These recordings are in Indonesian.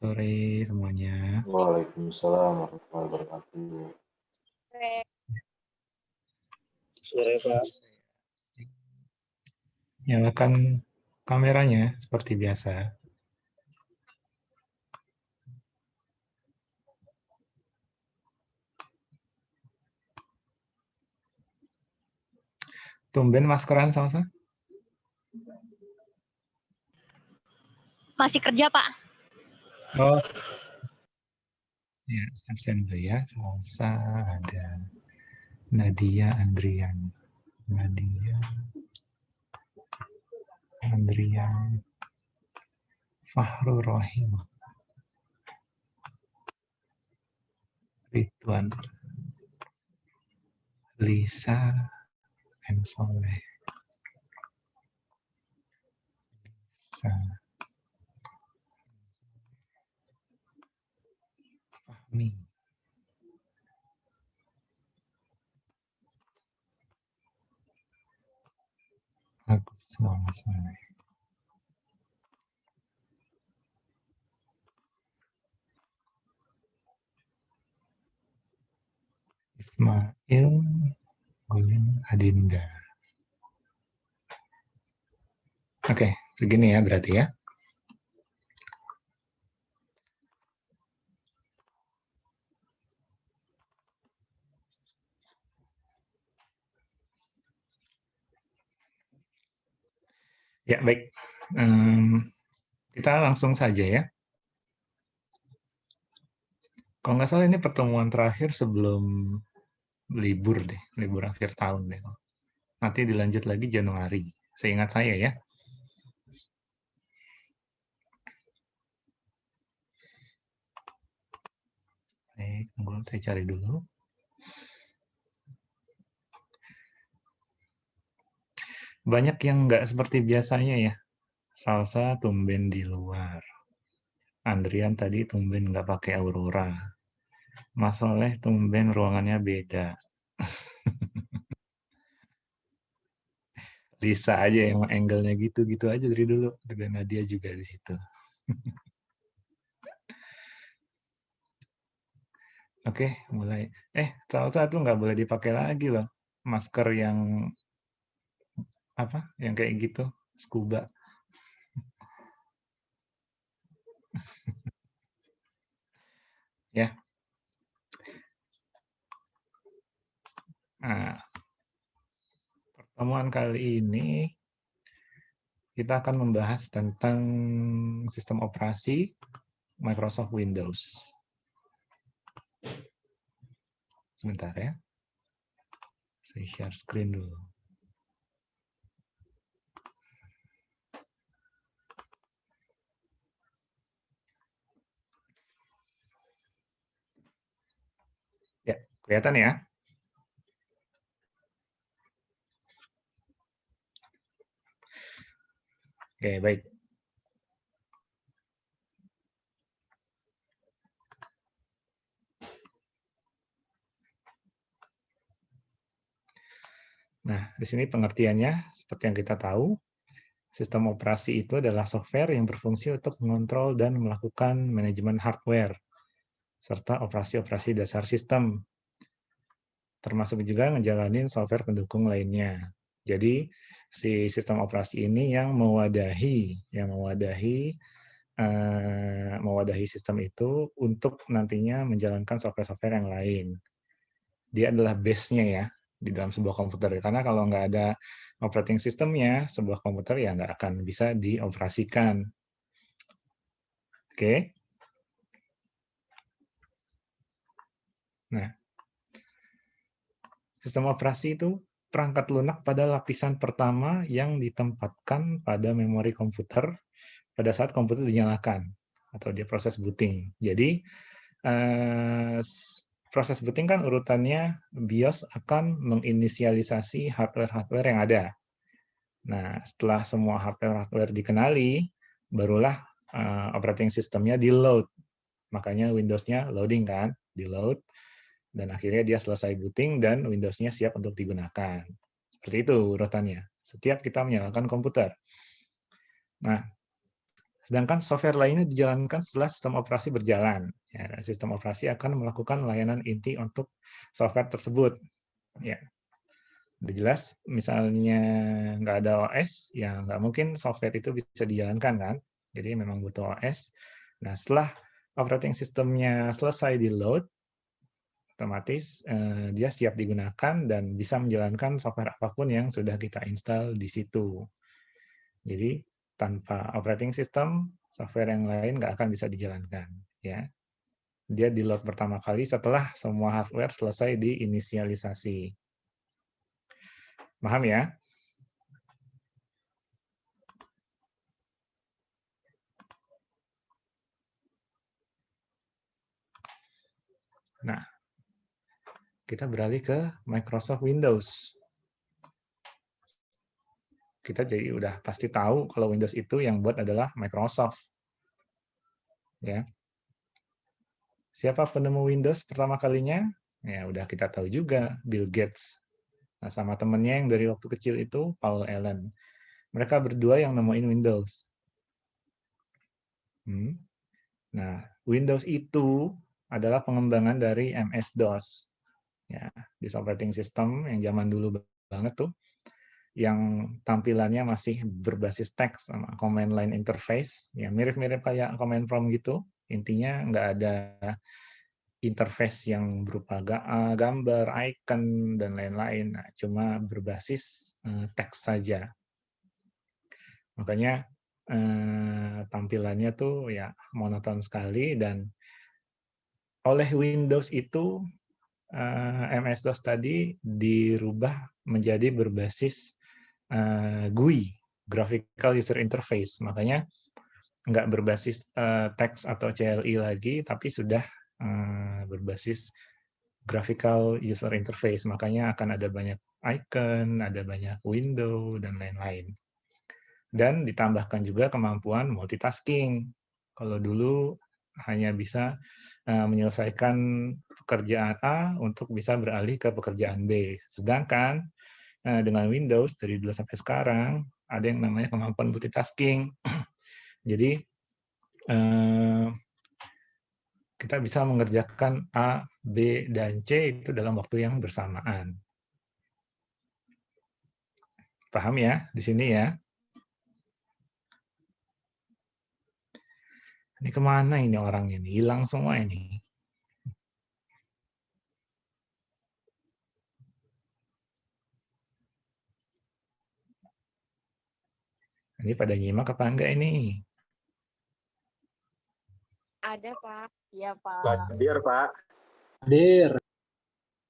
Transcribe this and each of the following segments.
sore semuanya. Waalaikumsalam warahmatullahi wabarakatuh. Sore Pak. Nyalakan kameranya seperti biasa. Tumben maskeran sama-sama? Masih kerja, Pak. Oh, ya, absen dulu ya. Salsa ada Nadia Andrian. Nadia Andrian. Fahru Rohim. Ridwan. Lisa M. Soleh. Lisa. Fahmi. Agus Muhammad Soleh. Ismail Guling Adinda. Oke, segini ya berarti ya. Ya, baik. Kita langsung saja ya. Kalau nggak salah ini pertemuan terakhir sebelum libur deh, libur akhir tahun deh. Nanti dilanjut lagi Januari, seingat saya ya. Baik, saya cari dulu. Banyak yang nggak seperti biasanya ya. Salsa tumben di luar. Andrian tadi tumben nggak pakai Aurora. Mas Soleh tumben ruangannya beda. Lisa aja emang angle-nya gitu-gitu aja dari dulu. Dan Nadia juga di situ. Oke, mulai. Salsa tuh nggak boleh dipakai lagi loh. Masker yang apa? Yang kayak gitu, scuba. Ya. Nah, pertemuan kali ini kita akan membahas tentang sistem operasi Microsoft Windows. Sebentar ya. Saya share screen dulu. Ya, kelihatan ya? Oke, baik. Nah, di sini pengertiannya seperti yang kita tahu, sistem operasi itu adalah software yang berfungsi untuk mengontrol dan melakukan manajemen hardware serta operasi-operasi dasar sistem, termasuk juga ngejalanin software pendukung lainnya. Jadi si sistem operasi ini yang mewadahi sistem itu untuk nantinya menjalankan software-software yang lain. Dia adalah base-nya ya di dalam sebuah komputer. Karena kalau nggak ada operating system-nya, sebuah komputer ya nggak akan bisa dioperasikan. Oke. Nah, sistem operasi itu perangkat lunak pada lapisan pertama yang ditempatkan pada memori komputer pada saat komputer dinyalakan atau dia proses booting. Jadi proses booting kan urutannya BIOS akan menginisialisasi hardware-hardware yang ada. Nah, setelah semua hardware-hardware dikenali, barulah operating system-nya di-load. Makanya Windows-nya loading kan, di-load. Dan akhirnya dia selesai booting dan Windows-nya siap untuk digunakan. Seperti itu urutannya. Setiap kita menyalakan komputer. Nah, Sedangkan software lainnya dijalankan setelah sistem operasi berjalan. Ya, sistem operasi akan melakukan layanan inti untuk software tersebut. Ya, udah jelas. Misalnya nggak ada OS, ya nggak mungkin software itu bisa dijalankan kan. Jadi memang butuh OS. Nah, setelah operating systemnya selesai di load, otomatis dia siap digunakan dan bisa menjalankan software apapun yang sudah kita install di situ. Jadi tanpa operating system, software yang lain nggak akan bisa dijalankan. Ya, dia di load pertama kali setelah semua hardware selesai diinisialisasi. Paham ya? Nah, kita beralih ke Microsoft Windows. Kita jadi udah pasti tahu kalau Windows itu yang buat adalah Microsoft. Ya. Siapa penemu Windows pertama kalinya? Ya, udah kita tahu juga, Bill Gates. Nah, sama temennya yang dari waktu kecil itu, Paul Allen. Mereka berdua yang nemuin Windows. Nah, Windows itu adalah pengembangan dari MS-DOS. Ya, di operating system yang zaman dulu banget tuh, yang tampilannya masih berbasis teks sama command line interface, ya mirip-mirip kayak command prompt gitu. Intinya nggak ada interface yang berupa gambar, icon, dan lain-lain. Nah, cuma berbasis teks saja. Makanya tampilannya tuh ya monoton sekali, dan oleh Windows itu MS-DOS tadi dirubah menjadi berbasis GUI, Graphical User Interface. Makanya nggak berbasis teks atau CLI lagi, tapi sudah berbasis Graphical User Interface. Makanya akan ada banyak icon, ada banyak window, dan lain-lain. Dan ditambahkan juga kemampuan multitasking. Kalau dulu hanya bisa menyelesaikan pekerjaan A untuk bisa beralih ke pekerjaan B. Sedangkan dengan Windows dari dulu sampai sekarang ada yang namanya kemampuan multitasking. Jadi kita bisa mengerjakan A, B, dan C itu dalam waktu yang bersamaan. Paham ya di sini ya? Ini kemana ini orang ini? Hilang semua ini. Ini pada nyimak apa enggak ini? Ada, Pak. Iya, Pak. Hadir, Pak. Hadir.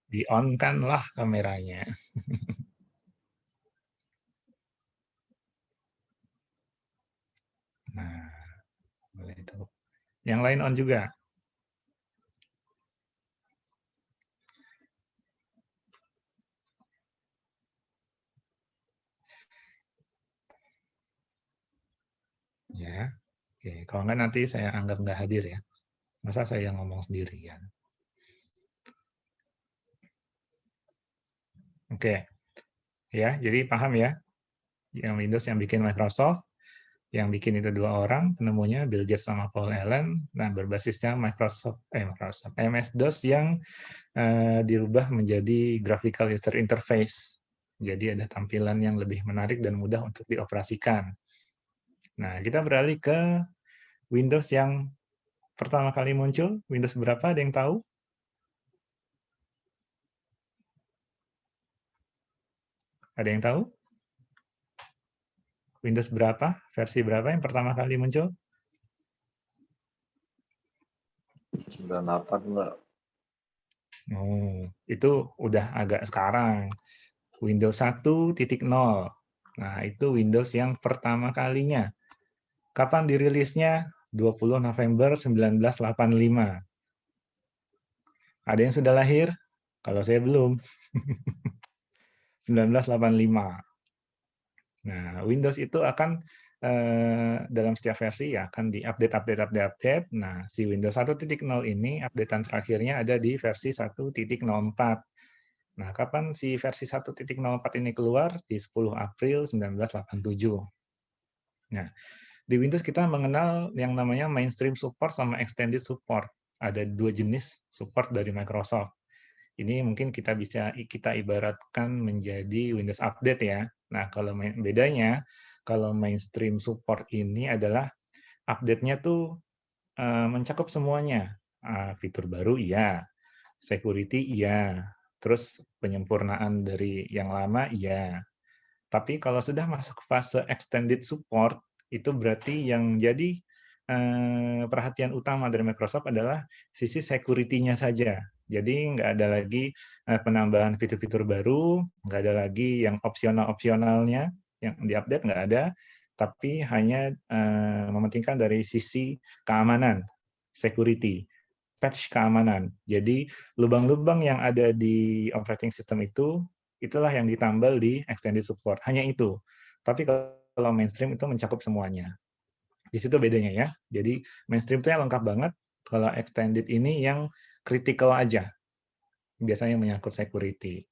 Di-on-kan lah kameranya. Nah, boleh itu. Yang lain on juga. Ya, oke. Kalau enggak nanti saya anggap enggak hadir ya. Masa saya ngomong sendirian. Oke. Ya, jadi paham ya? Yang Windows yang bikin Microsoft, yang bikin itu dua orang, penemunya Bill Gates sama Paul Allen. Nah, berbasisnya Microsoft MS-DOS yang dirubah menjadi Graphical User Interface. Jadi ada tampilan yang lebih menarik dan mudah untuk dioperasikan. Nah, kita beralih ke Windows yang pertama kali muncul. Windows berapa? Ada yang tahu? Ada yang tahu? Windows berapa? Versi berapa yang pertama kali muncul? 98 enggak? Oh, itu udah agak sekarang. Windows 1.0. Nah, itu Windows yang pertama kalinya. Kapan dirilisnya? 20 November 1985. Ada yang sudah lahir? Kalau saya belum. 1985. Nah, Windows itu akan dalam setiap versi ya akan diupdate. Nah, si Windows 1.0 ini updatean terakhirnya ada di versi 1.04. Nah, kapan si versi 1.04 ini keluar? Di 10 April 1987. Nah, Di Windows kita mengenal yang namanya mainstream support sama extended support. Ada dua jenis support dari Microsoft. Ini mungkin kita ibaratkan menjadi Windows Update ya. Nah, kalau bedanya, kalau mainstream support ini adalah update-nya tuh mencakup semuanya. Fitur baru iya, security iya, terus penyempurnaan dari yang lama iya. Tapi kalau sudah masuk fase extended support, itu berarti yang jadi perhatian utama dari Microsoft adalah sisi security-nya saja. Jadi nggak ada lagi penambahan fitur-fitur baru, nggak ada lagi yang opsional-opsionalnya, yang diupdate nggak ada, tapi hanya mementingkan dari sisi keamanan, security, patch keamanan. Jadi lubang-lubang yang ada di operating system itu, itulah yang ditambal di extended support. Hanya itu. Tapi kalau mainstream itu mencakup semuanya. Di situ bedanya ya. Jadi mainstream itu yang lengkap banget. Kalau extended ini yang critical aja. Biasanya menyangkut security.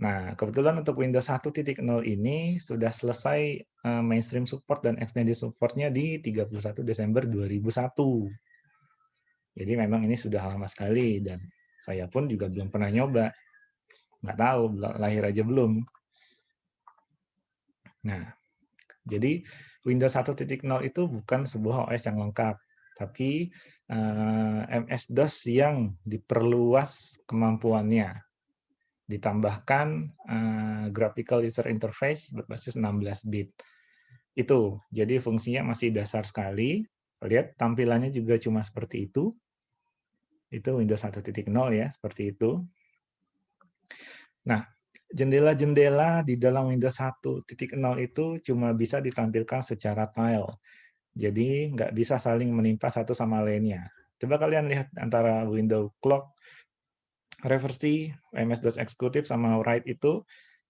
Nah, kebetulan untuk Windows 1.0 ini sudah selesai mainstream support dan extended support-nya di 31 Desember 2001. Jadi memang ini sudah lama sekali dan saya pun juga belum pernah nyoba. Nggak tahu, lahir aja belum. Nah, jadi Windows 1.0 itu bukan sebuah OS yang lengkap, tapi MS-DOS yang diperluas kemampuannya. Ditambahkan graphical user interface berbasis 16 bit. Itu, jadi fungsinya masih dasar sekali. Lihat tampilannya juga cuma seperti itu. Itu Windows 1.0 ya, seperti itu. Nah, jendela-jendela di dalam Windows 1.0 itu cuma bisa ditampilkan secara tile. Jadi nggak bisa saling menimpa satu sama lainnya. Coba kalian lihat antara window clock, reversi, MS-DOS eksekutif, sama write itu.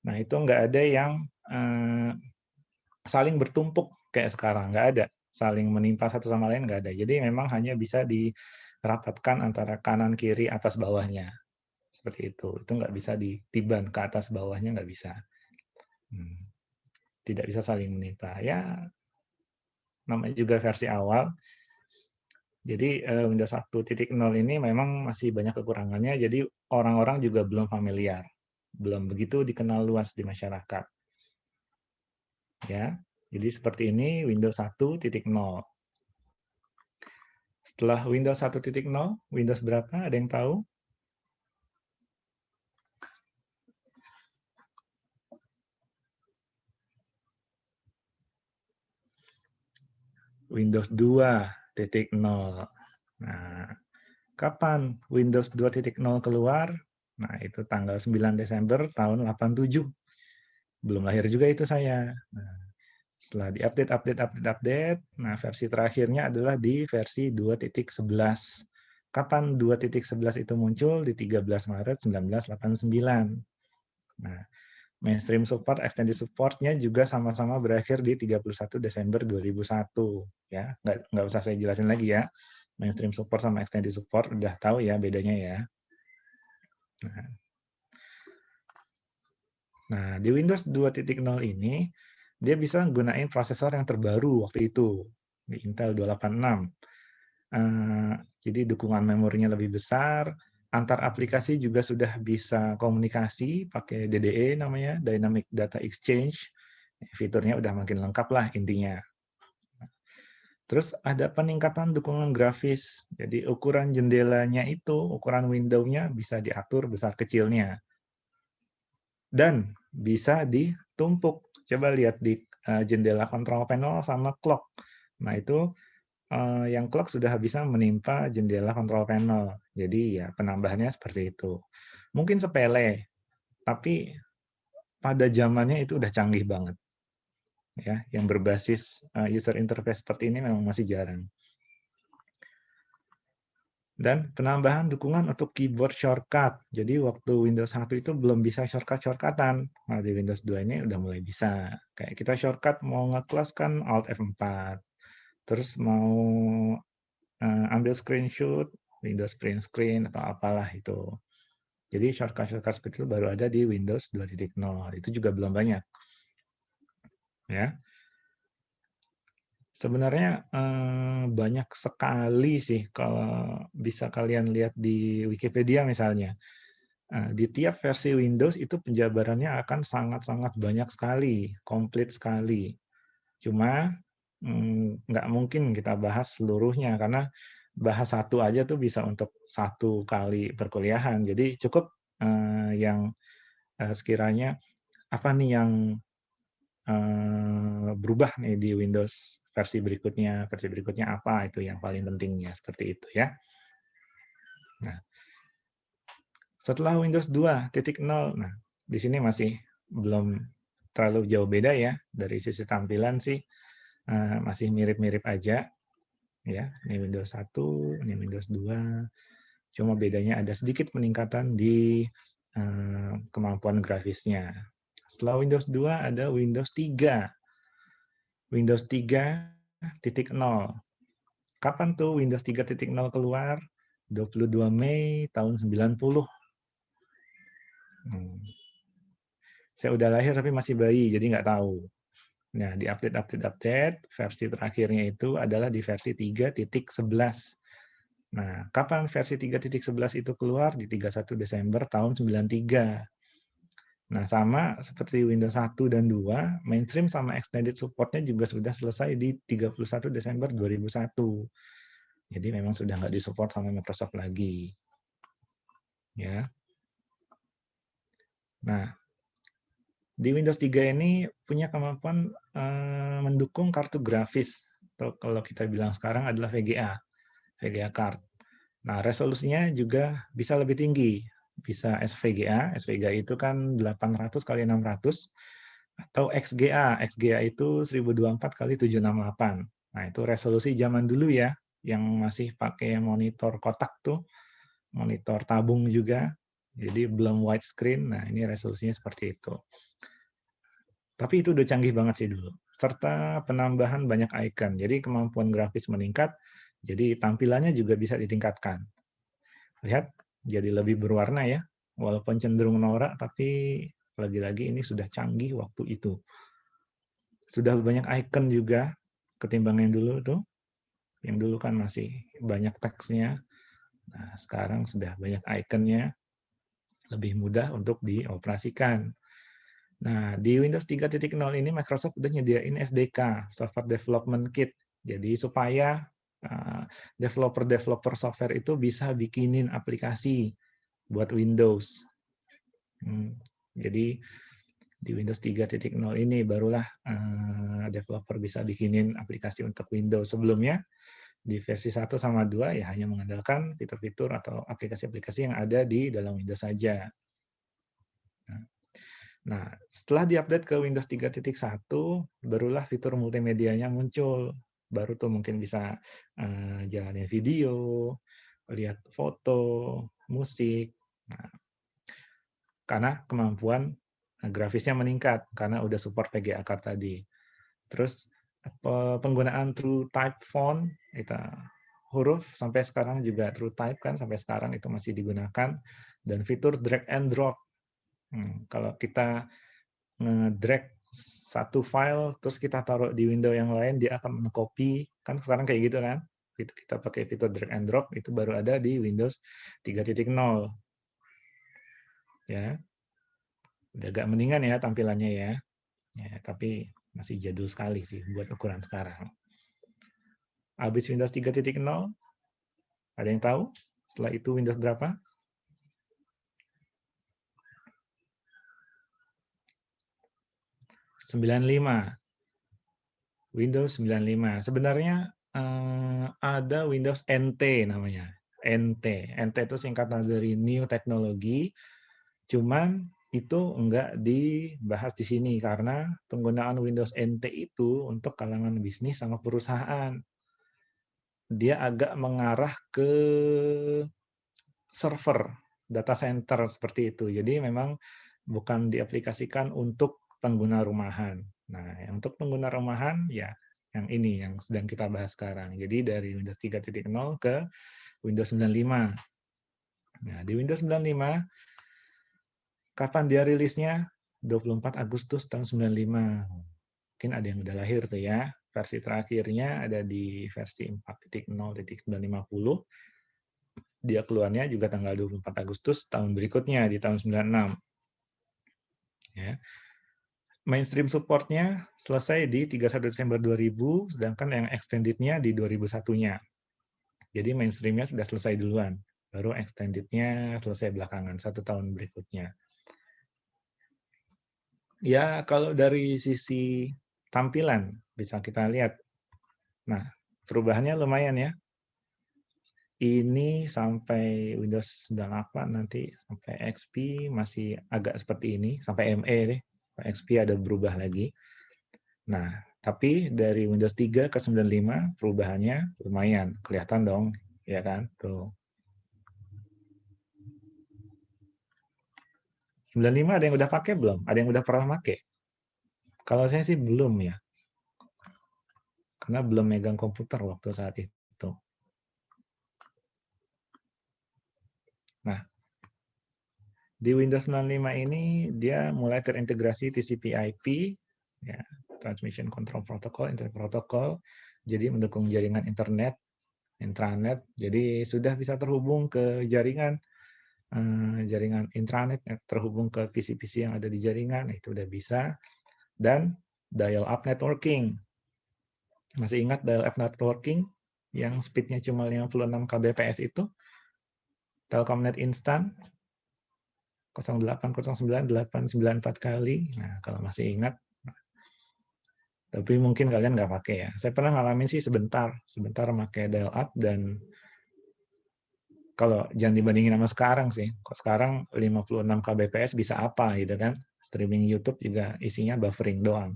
Nah, itu nggak ada yang saling bertumpuk kayak sekarang. Nggak ada. Saling menimpa satu sama lain nggak ada. Jadi memang hanya bisa dirapatkan antara kanan, kiri, atas, bawahnya. Seperti itu nggak bisa ditiban ke atas bawahnya, nggak bisa. Tidak bisa saling menimpa ya, namanya juga versi awal. Jadi Windows 1.0 ini memang masih banyak kekurangannya, jadi orang-orang juga belum familiar, belum begitu dikenal luas di masyarakat. Ya, jadi seperti ini Windows 1.0. Setelah Windows 1.0, Windows berapa? Ada yang tahu? Windows 2.0. Nah, kapan Windows 2.0 keluar? Nah, itu tanggal 9 Desember tahun 87. Belum lahir juga itu saya. Nah, setelah diupdate, nah versi terakhirnya adalah di versi 2.11. Kapan 2.11 itu muncul? Di 13 Maret 1989. Nah, mainstream support, extended support-nya juga sama-sama berakhir di 31 Desember 2001. Ya, nggak usah saya jelasin lagi ya. Mainstream support sama extended support udah tahu ya bedanya ya. Nah, di Windows 2.0 ini dia bisa gunain prosesor yang terbaru waktu itu di Intel 286. Jadi dukungan memorinya lebih besar, antar aplikasi juga sudah bisa komunikasi pakai DDE namanya, Dynamic Data Exchange. Fiturnya udah makin lengkap lah intinya. Terus ada peningkatan dukungan grafis. Jadi ukuran jendelanya itu, ukuran window-nya bisa diatur besar kecilnya. Dan bisa ditumpuk. Coba lihat di jendela control panel sama clock. Nah, itu yang clock sudah bisa menimpa jendela control panel. Jadi ya penambahannya seperti itu. Mungkin sepele, tapi pada zamannya itu udah canggih banget. Ya, yang berbasis user interface seperti ini memang masih jarang. Dan penambahan dukungan untuk keyboard shortcut. Jadi waktu Windows 1 itu belum bisa shortcut-shortcutan. Nah, di Windows 2 ini udah mulai bisa. Kayak kita shortcut mau nge-close kan Alt F4. Terus mau ambil screenshot, Windows print screen atau apalah itu. Jadi shortcut-shortcut seperti itu baru ada di Windows 2.0. Itu juga belum banyak. Ya. Sebenarnya banyak sekali sih kalau bisa kalian lihat di Wikipedia misalnya. Di tiap versi Windows itu penjabarannya akan sangat-sangat banyak sekali, komplit sekali. Cuma nggak mungkin kita bahas seluruhnya karena bahas satu aja tuh bisa untuk 1 kali perkuliahan. Jadi cukup yang sekiranya apa nih yang berubah nih di Windows versi berikutnya apa itu yang paling pentingnya seperti itu ya. Nah, setelah Windows 2.0, nah di sini masih belum terlalu jauh beda ya dari sisi tampilan sih masih mirip-mirip aja ya. Ini Windows 1, ini Windows 2. Cuma bedanya ada sedikit peningkatan di kemampuan grafisnya. Setelah Windows 2 ada Windows 3. Windows 3.0. Kapan tuh Windows 3.0 keluar? 22 Mei tahun 90. Saya udah lahir tapi masih bayi, jadi nggak tahu. Nah, di update, versi terakhirnya itu adalah di versi 3.11. Nah, kapan versi 3.11 itu keluar? Di 31 Desember tahun 93. Nah, sama seperti Windows 1 dan 2, mainstream sama extended support-nya juga sudah selesai di 31 Desember 2001. Jadi memang sudah nggak disupport sama Microsoft lagi. Ya. Nah, di Windows 3 ini punya kemampuan mendukung kartu grafis, atau kalau kita bilang sekarang adalah VGA card. Nah, resolusinya juga bisa lebih tinggi, bisa SVGA itu kan 800 kali 600, atau XGA itu 1024 kali 768. Nah, itu resolusi zaman dulu ya, yang masih pakai monitor kotak tuh, monitor tabung juga, jadi belum widescreen. Nah, ini resolusinya seperti itu. Tapi itu udah canggih banget sih dulu. Serta penambahan banyak icon. Jadi kemampuan grafis meningkat, jadi tampilannya juga bisa ditingkatkan. Lihat, jadi lebih berwarna ya. Walaupun cenderung norak, tapi lagi-lagi ini sudah canggih waktu itu. Sudah banyak icon juga ketimbang yang dulu tuh. Yang dulu kan masih banyak teksnya. Nah, sekarang sudah banyak ikonnya, lebih mudah untuk dioperasikan. Nah, di Windows 3.0 ini Microsoft udah nyediain SDK, Software Development Kit. Jadi supaya developer-developer software itu bisa bikinin aplikasi buat Windows. Jadi di Windows 3.0 ini barulah developer bisa bikinin aplikasi untuk Windows. Sebelumnya di versi 1 sama 2 ya hanya mengandalkan fitur-fitur atau aplikasi-aplikasi yang ada di dalam Windows saja. Nah, setelah diupdate ke Windows 3.1, barulah fitur multimedianya muncul. Baru tuh mungkin bisa jalanin video, lihat foto, musik. Nah, karena kemampuan grafisnya meningkat, karena udah support VGA card tadi. Terus penggunaan TrueType font, itu huruf sampai sekarang juga TrueType kan, sampai sekarang itu masih digunakan. Dan fitur drag and drop. Kalau kita nge-drag satu file, terus kita taruh di window yang lain, dia akan meng-copy. Kan sekarang kayak gitu kan? Kita pakai fitur drag and drop, itu baru ada di Windows 3.0. Ya. Udah agak mendingan ya tampilannya ya. Ya, tapi masih jadul sekali sih buat ukuran sekarang. Habis Windows 3.0, ada yang tahu? Setelah itu Windows berapa? Windows 95. Sebenarnya ada Windows NT namanya. NT itu singkatan dari New Technology. Cuman itu enggak dibahas di sini karena penggunaan Windows NT itu untuk kalangan bisnis sama perusahaan. Dia agak mengarah ke server, data center seperti itu. Jadi memang bukan diaplikasikan untuk pengguna rumahan. Nah, untuk pengguna rumahan ya yang ini yang sedang kita bahas sekarang. Jadi dari Windows 3.0 ke Windows 95. Nah, di Windows 95 kapan dia rilisnya? 24 Agustus tahun 95. Mungkin ada yang udah lahir tuh ya. versi terakhirnya ada di versi 4.0.950. Dia keluarnya juga tanggal 24 Agustus tahun berikutnya, di tahun 96. Ya. Mainstream support-nya selesai di 31 Desember 2000, sedangkan yang extended-nya di 2001-nya. Jadi mainstream-nya sudah selesai duluan, baru extended-nya selesai belakangan, 1 tahun berikutnya. Ya, kalau dari sisi tampilan, bisa kita lihat. Nah, perubahannya lumayan ya. Ini sampai Windows 98 nanti, sampai XP masih agak seperti ini, sampai ME deh. XP ada berubah lagi. Nah, tapi dari Windows 3 ke 95 perubahannya lumayan, kelihatan dong, ya kan? Tuh. 95 ada yang udah pakai belum? Ada yang udah pernah pakai? Kalau saya sih belum ya. Karena belum megang komputer waktu saat itu. Nah, di Windows 95 ini dia mulai terintegrasi TCP/IP, ya, Transmission Control Protocol, Internet Protocol, jadi mendukung jaringan internet, intranet, jadi sudah bisa terhubung ke jaringan intranet, terhubung ke PC-PC yang ada di jaringan, itu udah bisa. Dan dial-up networking. Masih ingat dial-up networking yang speednya cuma 56 kbps itu? Telkomnet instan 0809894 kali. Nah, kalau masih ingat. Tapi mungkin kalian nggak pakai ya. Saya pernah ngalamin sih sebentar pakai dial-up, dan kalau jangan dibandingin sama sekarang sih. Kok sekarang 56 kbps bisa apa gitu kan? Streaming YouTube juga isinya buffering doang.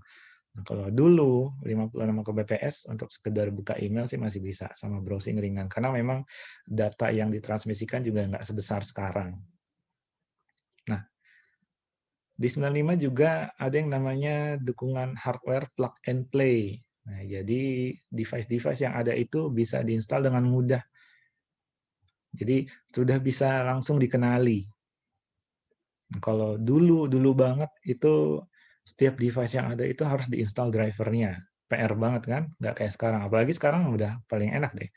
Nah, kalau dulu 56 kbps untuk sekedar buka email sih masih bisa sama browsing ringan. Karena memang data yang ditransmisikan juga nggak sebesar sekarang. Nah, di 95 juga ada yang namanya dukungan hardware plug and play. Nah, jadi device-device yang ada itu bisa diinstal dengan mudah. Jadi sudah bisa langsung dikenali. Nah, kalau dulu banget itu setiap device yang ada itu harus diinstal drivernya. PR banget kan? Nggak kayak sekarang. Apalagi sekarang udah paling enak deh.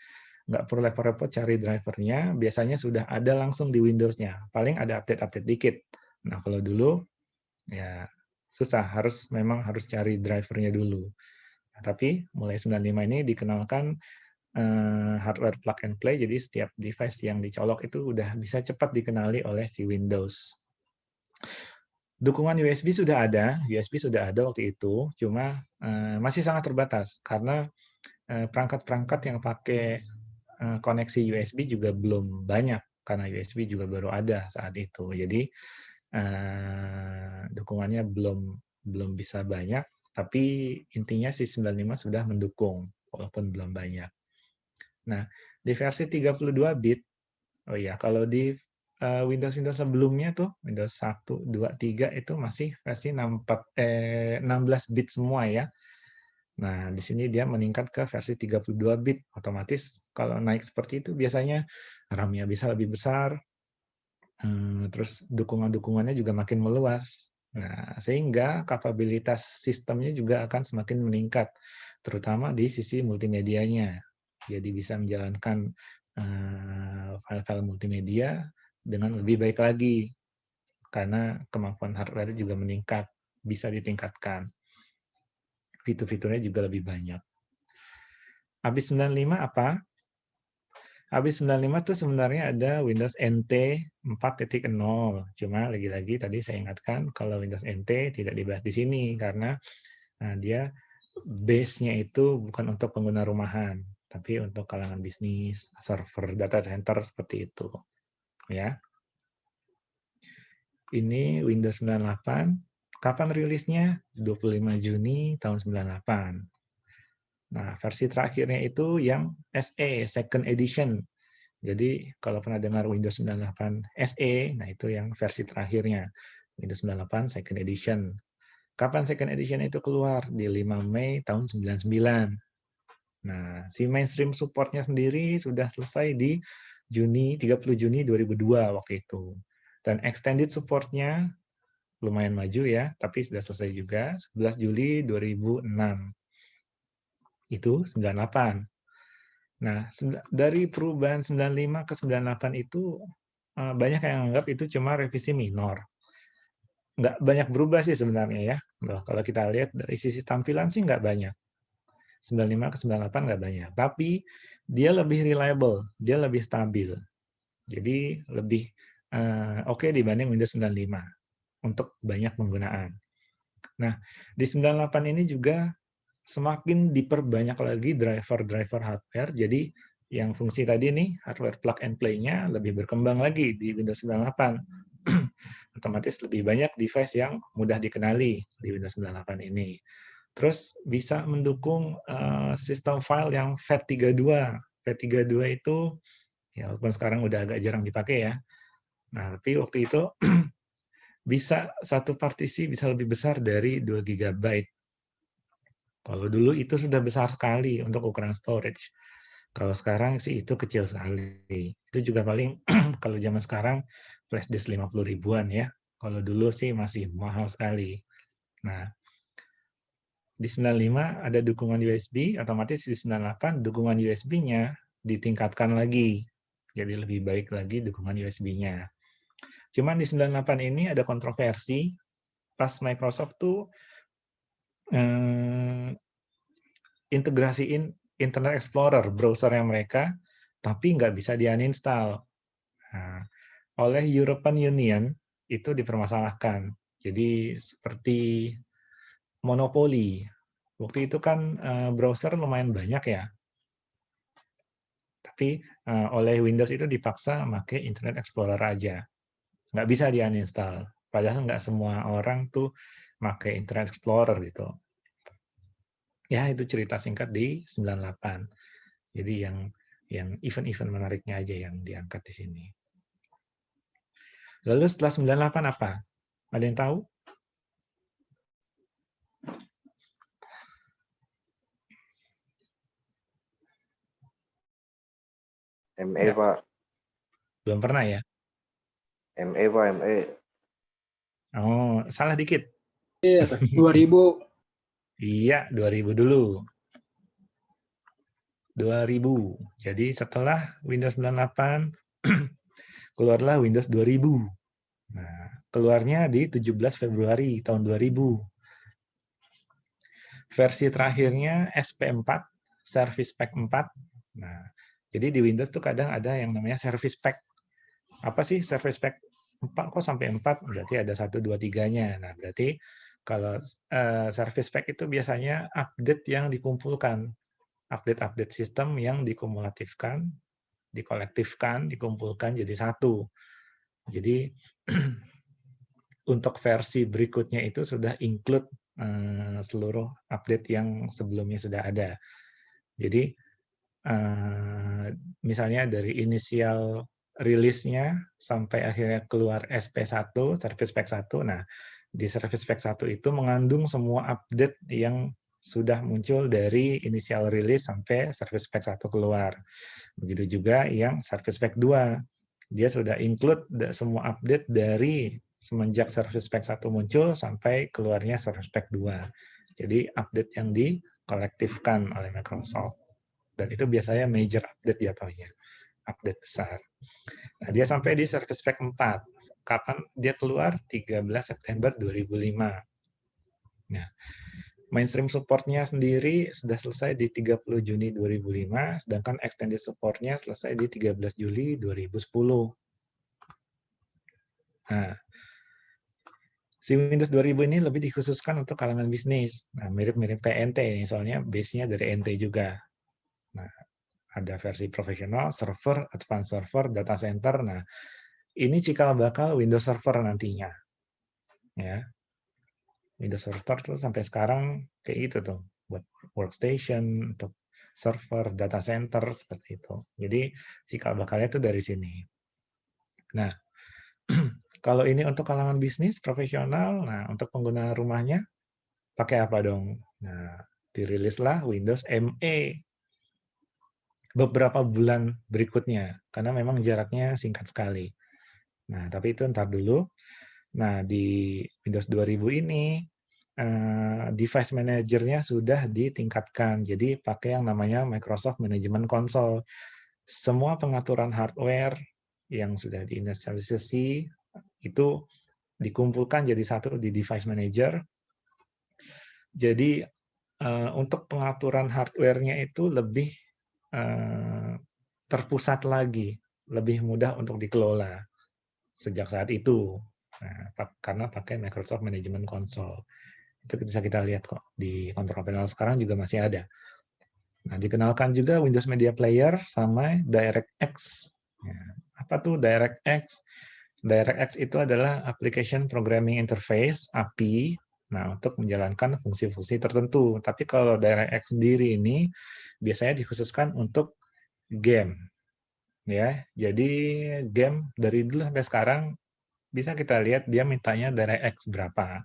Nggak perlu repot-repot cari drivernya. Biasanya sudah ada langsung di Windows-nya. Paling ada update-update dikit. Nah, kalau dulu ya susah, memang harus cari drivernya dulu. Nah, tapi mulai 95 ini dikenalkan hardware plug and play, jadi setiap device yang dicolok itu udah bisa cepat dikenali oleh si Windows. Dukungan USB sudah ada waktu itu, cuma masih sangat terbatas karena perangkat-perangkat yang pakai koneksi USB juga belum banyak, karena USB juga baru ada saat itu. Jadi dukungannya belum bisa banyak, tapi intinya si 95 sudah mendukung walaupun belum banyak. Nah, di versi 32 bit, oh iya, kalau di Windows sebelumnya tuh, Windows 1, 2, 3 itu masih versi 16 bit semua ya. Nah, di sini dia meningkat ke versi 32 bit. Otomatis kalau naik seperti itu biasanya RAM-nya bisa lebih besar, terus dukungan-dukungannya juga makin meluas. Nah, sehingga kapabilitas sistemnya juga akan semakin meningkat, terutama di sisi multimedianya. Jadi bisa menjalankan file-file multimedia dengan lebih baik lagi, karena kemampuan hardware juga meningkat, bisa ditingkatkan. Fitur-fiturnya juga lebih banyak. Habis 95 apa? Habis 95 tuh sebenarnya ada Windows NT 4.0. Cuma lagi-lagi tadi saya ingatkan kalau Windows NT tidak dibahas di sini karena dia base-nya itu bukan untuk pengguna rumahan, tapi untuk kalangan bisnis, server data center seperti itu. Ya. Ini Windows 98. Kapan rilisnya? 25 Juni tahun 98. Nah, versi terakhirnya itu yang SE, Second Edition. Jadi, kalau pernah dengar Windows 98 SE, nah itu yang versi terakhirnya. Windows 98 Second Edition. Kapan Second Edition itu keluar? Di 5 Mei tahun 99. Nah, si mainstream support-nya sendiri sudah selesai di 30 Juni 2002 waktu itu. Dan extended support-nya lumayan maju ya, tapi sudah selesai juga 11 Juli 2006. itu 98. Nah, dari perubahan 95 ke 98 itu banyak yang anggap itu cuma revisi minor. Nggak banyak berubah sih sebenarnya ya. Nah, kalau kita lihat dari sisi tampilan sih nggak banyak. 95 ke 98 nggak banyak. Tapi dia lebih reliable, dia lebih stabil. Jadi lebih oke dibanding Windows 95 untuk banyak penggunaan. Nah, di 98 ini juga semakin diperbanyak lagi driver-driver hardware. Jadi yang fungsi tadi nih, hardware plug and play-nya lebih berkembang lagi di Windows 98. Otomatis lebih banyak device yang mudah dikenali di Windows 98 ini. Terus bisa mendukung sistem file yang FAT32. FAT32 itu, ya walaupun sekarang udah agak jarang dipakai ya. Nah, tapi waktu itu bisa satu partisi bisa lebih besar dari 2 GB. Kalau dulu itu sudah besar sekali untuk ukuran storage. Kalau sekarang sih itu kecil sekali. Itu juga paling kalau zaman sekarang flash disk 50 ribuan ya. Kalau dulu sih masih mahal sekali. Nah, di 95 ada dukungan USB, otomatis di 98 dukungan USB-nya ditingkatkan lagi. Jadi lebih baik lagi dukungan USB-nya. Cuman di 98 ini ada kontroversi pas Microsoft tuh integrasiin Internet Explorer, browsernya mereka, tapi nggak bisa di-uninstall. Nah, oleh European Union itu dipermasalahkan. Jadi seperti monopoli. Waktu itu kan browser lumayan banyak ya. Tapi oleh Windows itu dipaksa pakai Internet Explorer aja. Nggak bisa di-uninstall. Padahal nggak semua orang tuh pakai Internet Explorer gitu. Ya, itu cerita singkat di 98. Jadi yang event-event menariknya aja yang diangkat di sini. Lalu setelah 98 apa? Ada yang tahu? ME Ya, Pak, belum pernah ya? ME Pak, ME. Oh, salah dikit. 2000. Iya, 2000 dulu. 2000. Jadi setelah Windows 98, keluarlah Windows 2000. Nah, keluarnya di 17 Februari tahun 2000. Versi terakhirnya SP4, Service Pack 4. Nah, jadi di Windows tuh kadang ada yang namanya Service Pack. Apa sih Service Pack 4? Kok sampai 4? Berarti ada 1, 2, 3-nya. Nah, berarti kalau Service Pack itu biasanya update yang dikumpulkan. Update-update sistem yang dikumulatifkan, dikolektifkan, dikumpulkan jadi satu. Jadi untuk versi berikutnya itu sudah include seluruh update yang sebelumnya sudah ada. Jadi misalnya dari inisial rilisnya sampai akhirnya keluar SP1, Service Pack 1. Nah, di Service Pack 1 itu mengandung semua update yang sudah muncul dari inisial rilis sampai Service Pack 1 keluar. Begitu juga yang Service Pack 2. Dia sudah include semua update dari semenjak Service Pack 1 muncul sampai keluarnya Service Pack 2. Jadi update yang dikolektifkan oleh Microsoft. Dan itu biasanya major update jatuhnya, update besar. Nah, dia sampai di Service Pack 4. Kapan dia keluar? 13 September 2005. Nah, mainstream supportnya sendiri sudah selesai di 30 Juni 2005, sedangkan extended supportnya selesai di 13 Juli 2010. Nah, si Windows 2000 ini lebih dikhususkan untuk kalangan bisnis. Nah, mirip-mirip kayak NT ini, soalnya base-nya dari NT juga. Nah, ada versi profesional, server, advanced server, data center. Nah, ini cikal bakal Windows Server nantinya. Ya. Windows Server tuh sampai sekarang kayak gitu tuh, buat workstation, untuk server, data center, seperti itu. Jadi cikal bakalnya itu dari sini. Nah, kalau ini untuk kalangan bisnis, profesional, nah untuk pengguna rumahnya, pakai apa dong? Nah, dirilislah Windows ME beberapa bulan berikutnya, karena memang jaraknya singkat sekali. Nah, tapi itu ntar dulu. Nah, di Windows 2000 ini device manager-nya sudah ditingkatkan. Jadi pakai yang namanya Microsoft Management Console. Semua pengaturan hardware yang sudah diinisialisasi itu dikumpulkan jadi satu di device manager. Jadi untuk pengaturan hardware-nya itu lebih terpusat lagi, lebih mudah untuk dikelola sejak saat itu. Nah, karena pakai Microsoft Management Console. Itu bisa kita lihat kok di control panel sekarang juga masih ada. Nah, dikenalkan juga Windows Media Player sama DirectX. Ya, apa tuh DirectX? DirectX itu adalah Application Programming Interface (API). Nah, untuk menjalankan fungsi-fungsi tertentu. Tapi kalau DirectX sendiri ini biasanya dikhususkan untuk game. Ya, jadi game dari dulu sampai sekarang bisa kita lihat dia mintanya DirectX berapa.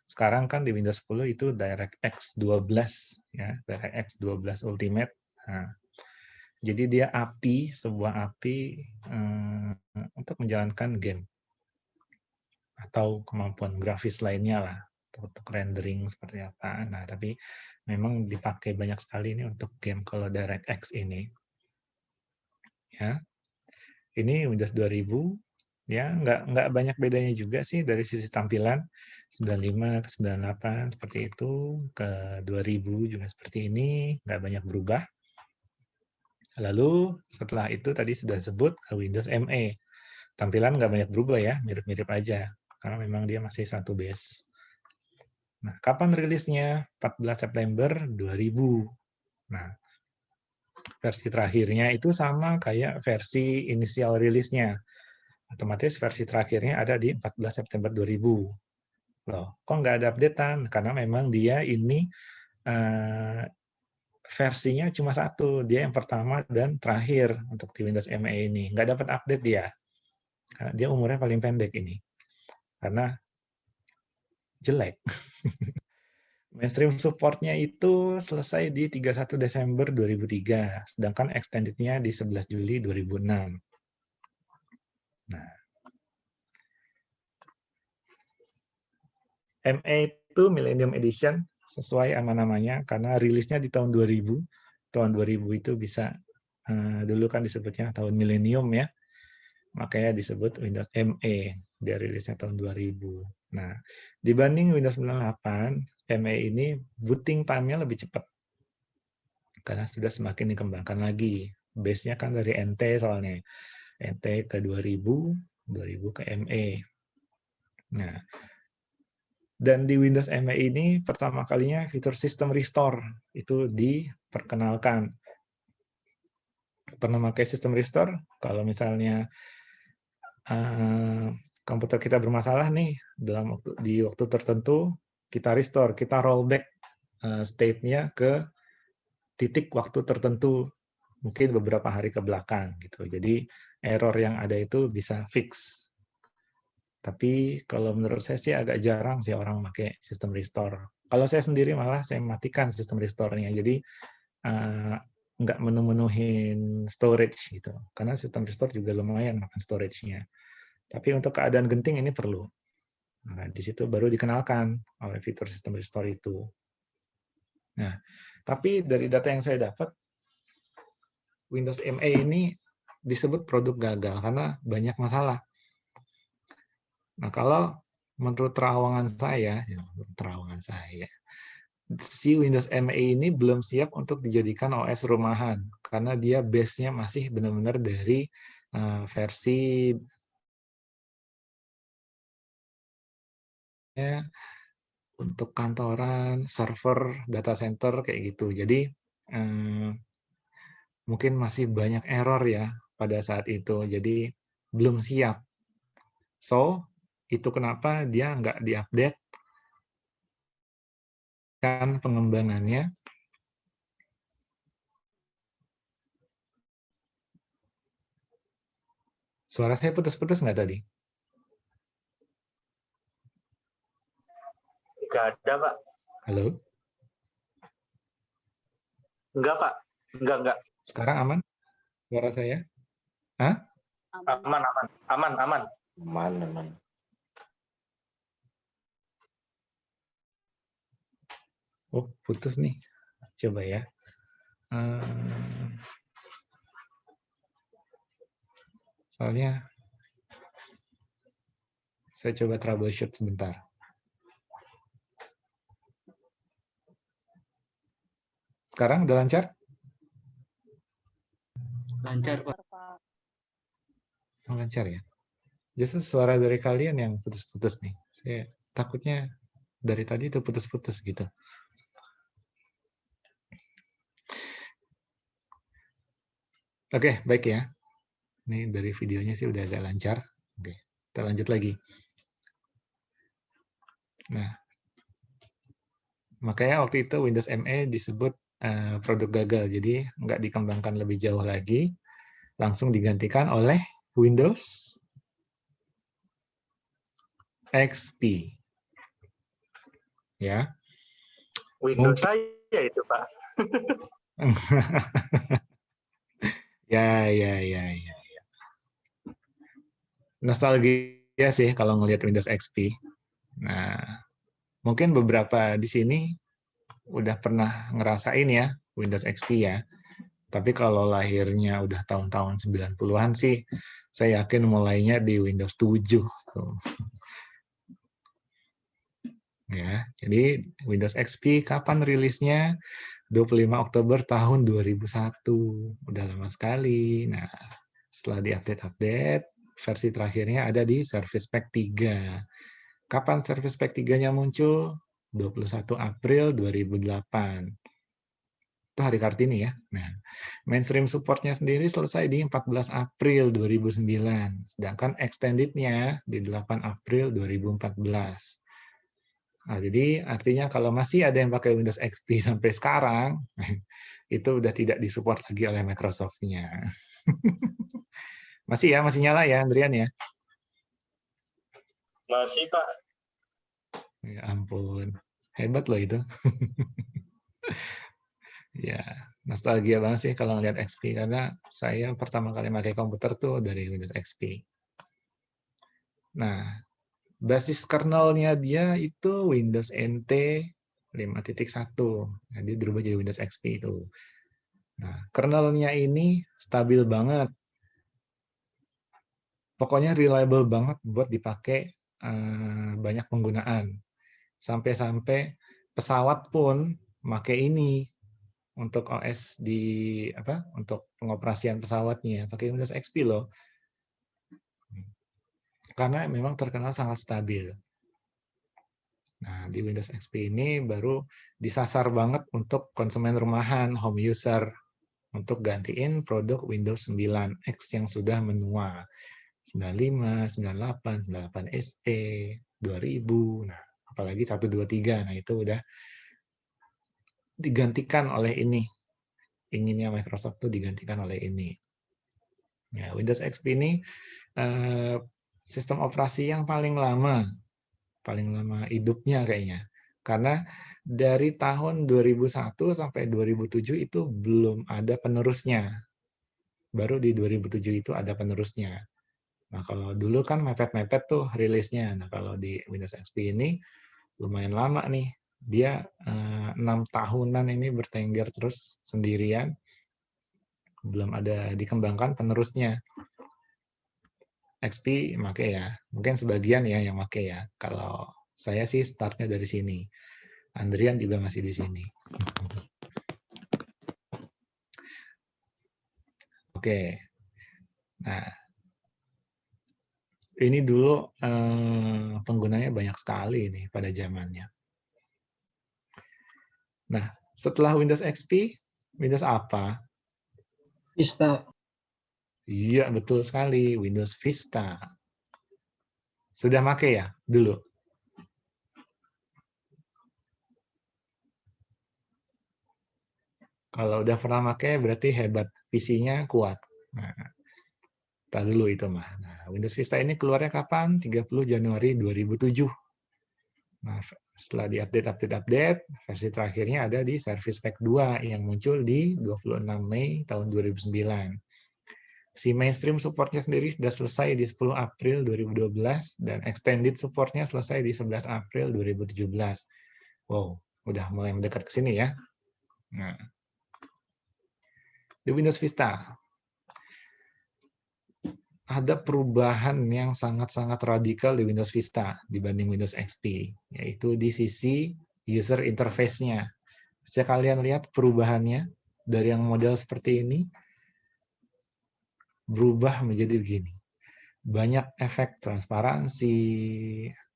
Sekarang kan di Windows 10 itu DirectX 12 ya, DirectX 12 Ultimate. Nah, jadi dia API, sebuah API untuk menjalankan game atau kemampuan grafis lainnya lah untuk rendering seperti apa. Nah, tapi memang dipakai banyak sekali ini untuk game kalau DirectX ini. Ya. Ini Windows 2000. Ya, nggak banyak bedanya juga sih dari sisi tampilan. 95 ke 98 seperti itu, ke 2000 juga seperti ini, nggak banyak berubah. Lalu setelah itu tadi sudah sebut ke Windows ME. Tampilan nggak banyak berubah ya, mirip-mirip aja. Karena memang dia masih satu base. Nah, kapan rilisnya? 14 September 2000. Nah, versi terakhirnya itu sama kayak versi inisial rilisnya. Otomatis versi terakhirnya ada di 14 September 2000. Loh, kok nggak ada updatean? Karena memang dia ini versinya cuma satu. Dia yang pertama dan terakhir untuk di Windows ME ini. Nggak dapat update dia. Dia umurnya paling pendek ini. Karena jelek. Mainstream support-nya itu selesai di 31 Desember 2003. Sedangkan extended-nya di 11 Juli 2006. Nah, ME itu Millennium Edition sesuai sama namanya karena rilisnya di tahun 2000. Tahun 2000 itu bisa dulu kan disebutnya tahun milenium ya. Makanya disebut Windows ME. Dia rilisnya tahun 2000. Nah, dibanding Windows 98, ME ini booting time-nya lebih cepat. Karena sudah semakin dikembangkan lagi. Base-nya kan dari NT soalnya. NT ke 2000, 2000 ke ME. Nah, dan di Windows ME ini pertama kalinya fitur System Restore itu diperkenalkan. Pernah pakai System Restore? Kalau misalnya komputer kita bermasalah nih di waktu tertentu, kita restore, kita rollback state-nya ke titik waktu tertentu, mungkin beberapa hari ke belakang gitu. Jadi error yang ada itu bisa fix. Tapi kalau menurut saya sih agak jarang sih orang pakai sistem restore. Kalau saya sendiri malah saya matikan sistem restore-nya. Jadi nggak menu-menuhin storage gitu. Karena sistem restore juga lumayan makan storage-nya. Tapi untuk keadaan genting ini perlu. Nah, di situ baru dikenalkan oleh fitur sistem restore itu. Nah, tapi dari data yang saya dapat, Windows ME ini disebut produk gagal karena banyak masalah. Nah, kalau menurut terawangan saya, si Windows ME ini belum siap untuk dijadikan OS rumahan karena dia base-nya masih benar-benar dari versi untuk kantoran, server, data center kayak gitu. Jadi mungkin masih banyak error ya pada saat itu. Jadi belum siap. So, itu kenapa dia nggak diupdate kan pengembangannya. Suara saya putus-putus nggak tadi? Nggak ada, Pak. Halo? Enggak, Pak. Enggak. Sekarang aman suara saya? Hah? Aman. Aman. Oh, putus nih. Coba ya. Soalnya saya coba troubleshoot sebentar. Sekarang udah lancar? Lancar, Pak. Pak. Oh, lancar ya? Justru suara dari kalian yang putus-putus nih. Saya takutnya dari tadi itu putus-putus gitu. Oke, baik ya. Ini dari videonya sih udah agak lancar. Oke, kita lanjut lagi. Nah, makanya waktu itu Windows ME disebut produk gagal. Jadi nggak dikembangkan lebih jauh lagi. Langsung digantikan oleh Windows XP. Ya. Windows saya itu, Pak. Ya. Nostalgia sih kalau ngelihat Windows XP. Nah, mungkin beberapa di sini udah pernah ngerasain ya Windows XP ya. Tapi kalau lahirnya udah tahun-tahun 90-an sih, saya yakin mulainya di Windows 7. Ya, jadi Windows XP kapan rilisnya? 25 Oktober tahun 2001. Udah lama sekali. Nah, setelah diupdate-update, versi terakhirnya ada di Service Pack 3. Kapan Service Pack 3-nya muncul? 21 April 2008. Itu hari Kartini ya. Nah, mainstream supportnya sendiri selesai di 14 April 2009. Sedangkan extended-nya di 8 April 2014. Nah, jadi artinya kalau masih ada yang pakai Windows XP sampai sekarang, itu udah tidak disupport lagi oleh Microsoft-nya. Masih ya, masih nyala ya, Andrian ya? Masih, Pak. Ya ampun, hebat loh itu. Ya, nostalgia banget sih kalau ngeliat XP, karena saya pertama kali pakai komputer tuh dari Windows XP. Nah, basis kernelnya dia itu Windows NT 5.1. Nah, dia berubah jadi Windows XP itu. Nah, kernelnya ini stabil banget. Pokoknya reliable banget buat dipakai banyak penggunaan. Sampai-sampai pesawat pun pakai ini untuk OS untuk pengoperasian pesawatnya, pakai Windows XP loh. Karena memang terkenal sangat stabil. Nah, di Windows XP ini baru disasar banget untuk konsumen rumahan, home user, untuk gantiin produk Windows 9X yang sudah menua. 95, 98, 98 SE, 2000, nah apalagi 123, nah itu udah digantikan oleh ini. Inginnya Microsoft tuh digantikan oleh ini. Ya, Windows XP ini sistem operasi yang paling lama hidupnya kayaknya. Karena dari tahun 2001 sampai 2007 itu belum ada penerusnya. Baru di 2007 itu ada penerusnya. Nah, kalau dulu kan mepet-mepet tuh rilisnya. Nah, kalau di Windows XP ini lumayan lama nih. Dia 6 tahunan ini bertengger terus sendirian. Belum ada dikembangkan penerusnya. XP make ya. Mungkin sebagian ya yang make ya. Kalau saya sih startnya dari sini. Andrian juga masih di sini. Oke. Nah, ini dulu penggunanya banyak sekali nih pada zamannya. Nah, setelah Windows XP, Windows apa? Vista. Iya, betul sekali. Windows Vista. Sudah make ya dulu? Kalau udah pernah make, berarti hebat. PC-nya kuat. Nah, kita dulu itu mah. Nah, Windows Vista ini keluarnya kapan? 30 Januari 2007. Nah, setelah diupdate, versi terakhirnya ada di Service Pack 2 yang muncul di 26 Mei tahun 2009. Si mainstream supportnya sendiri sudah selesai di 10 April 2012 dan extended supportnya selesai di 11 April 2017. Wow, Udah mulai mendekat ke sini ya. Nah, di Windows Vista ada perubahan yang sangat-sangat radikal di Windows Vista dibanding Windows XP, yaitu di sisi user interface-nya. Bisa kalian lihat perubahannya dari yang model seperti ini berubah menjadi begini. Banyak efek transparansi,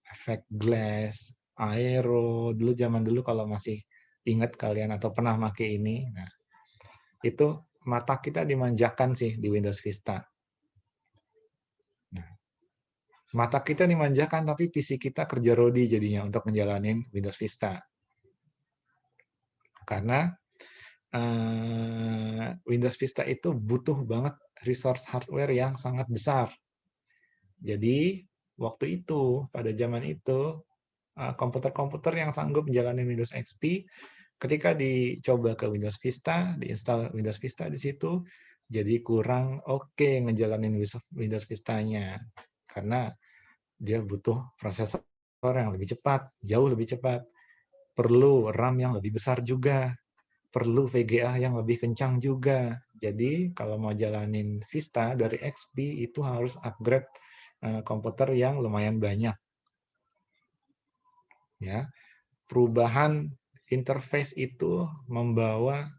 efek glass, aero. Dulu zaman dulu kalau masih ingat kalian atau pernah pakai ini, nah itu mata kita dimanjakan sih di Windows Vista. Nah, mata kita dimanjakan tapi PC kita kerja rodi jadinya untuk ngejalanin Windows Vista. Karena Windows Vista itu butuh banget resource hardware yang sangat besar. Jadi waktu itu, pada zaman itu, komputer-komputer yang sanggup menjalani Windows XP, ketika dicoba ke Windows Vista, diinstal Windows Vista di situ, jadi kurang oke ngejalanin Windows Vista-nya. Karena dia butuh prosesor yang lebih cepat, jauh lebih cepat. Perlu RAM yang lebih besar juga. Perlu VGA yang lebih kencang juga. Jadi kalau mau jalanin Vista dari XP itu harus upgrade komputer yang lumayan banyak. Ya, perubahan interface itu membawa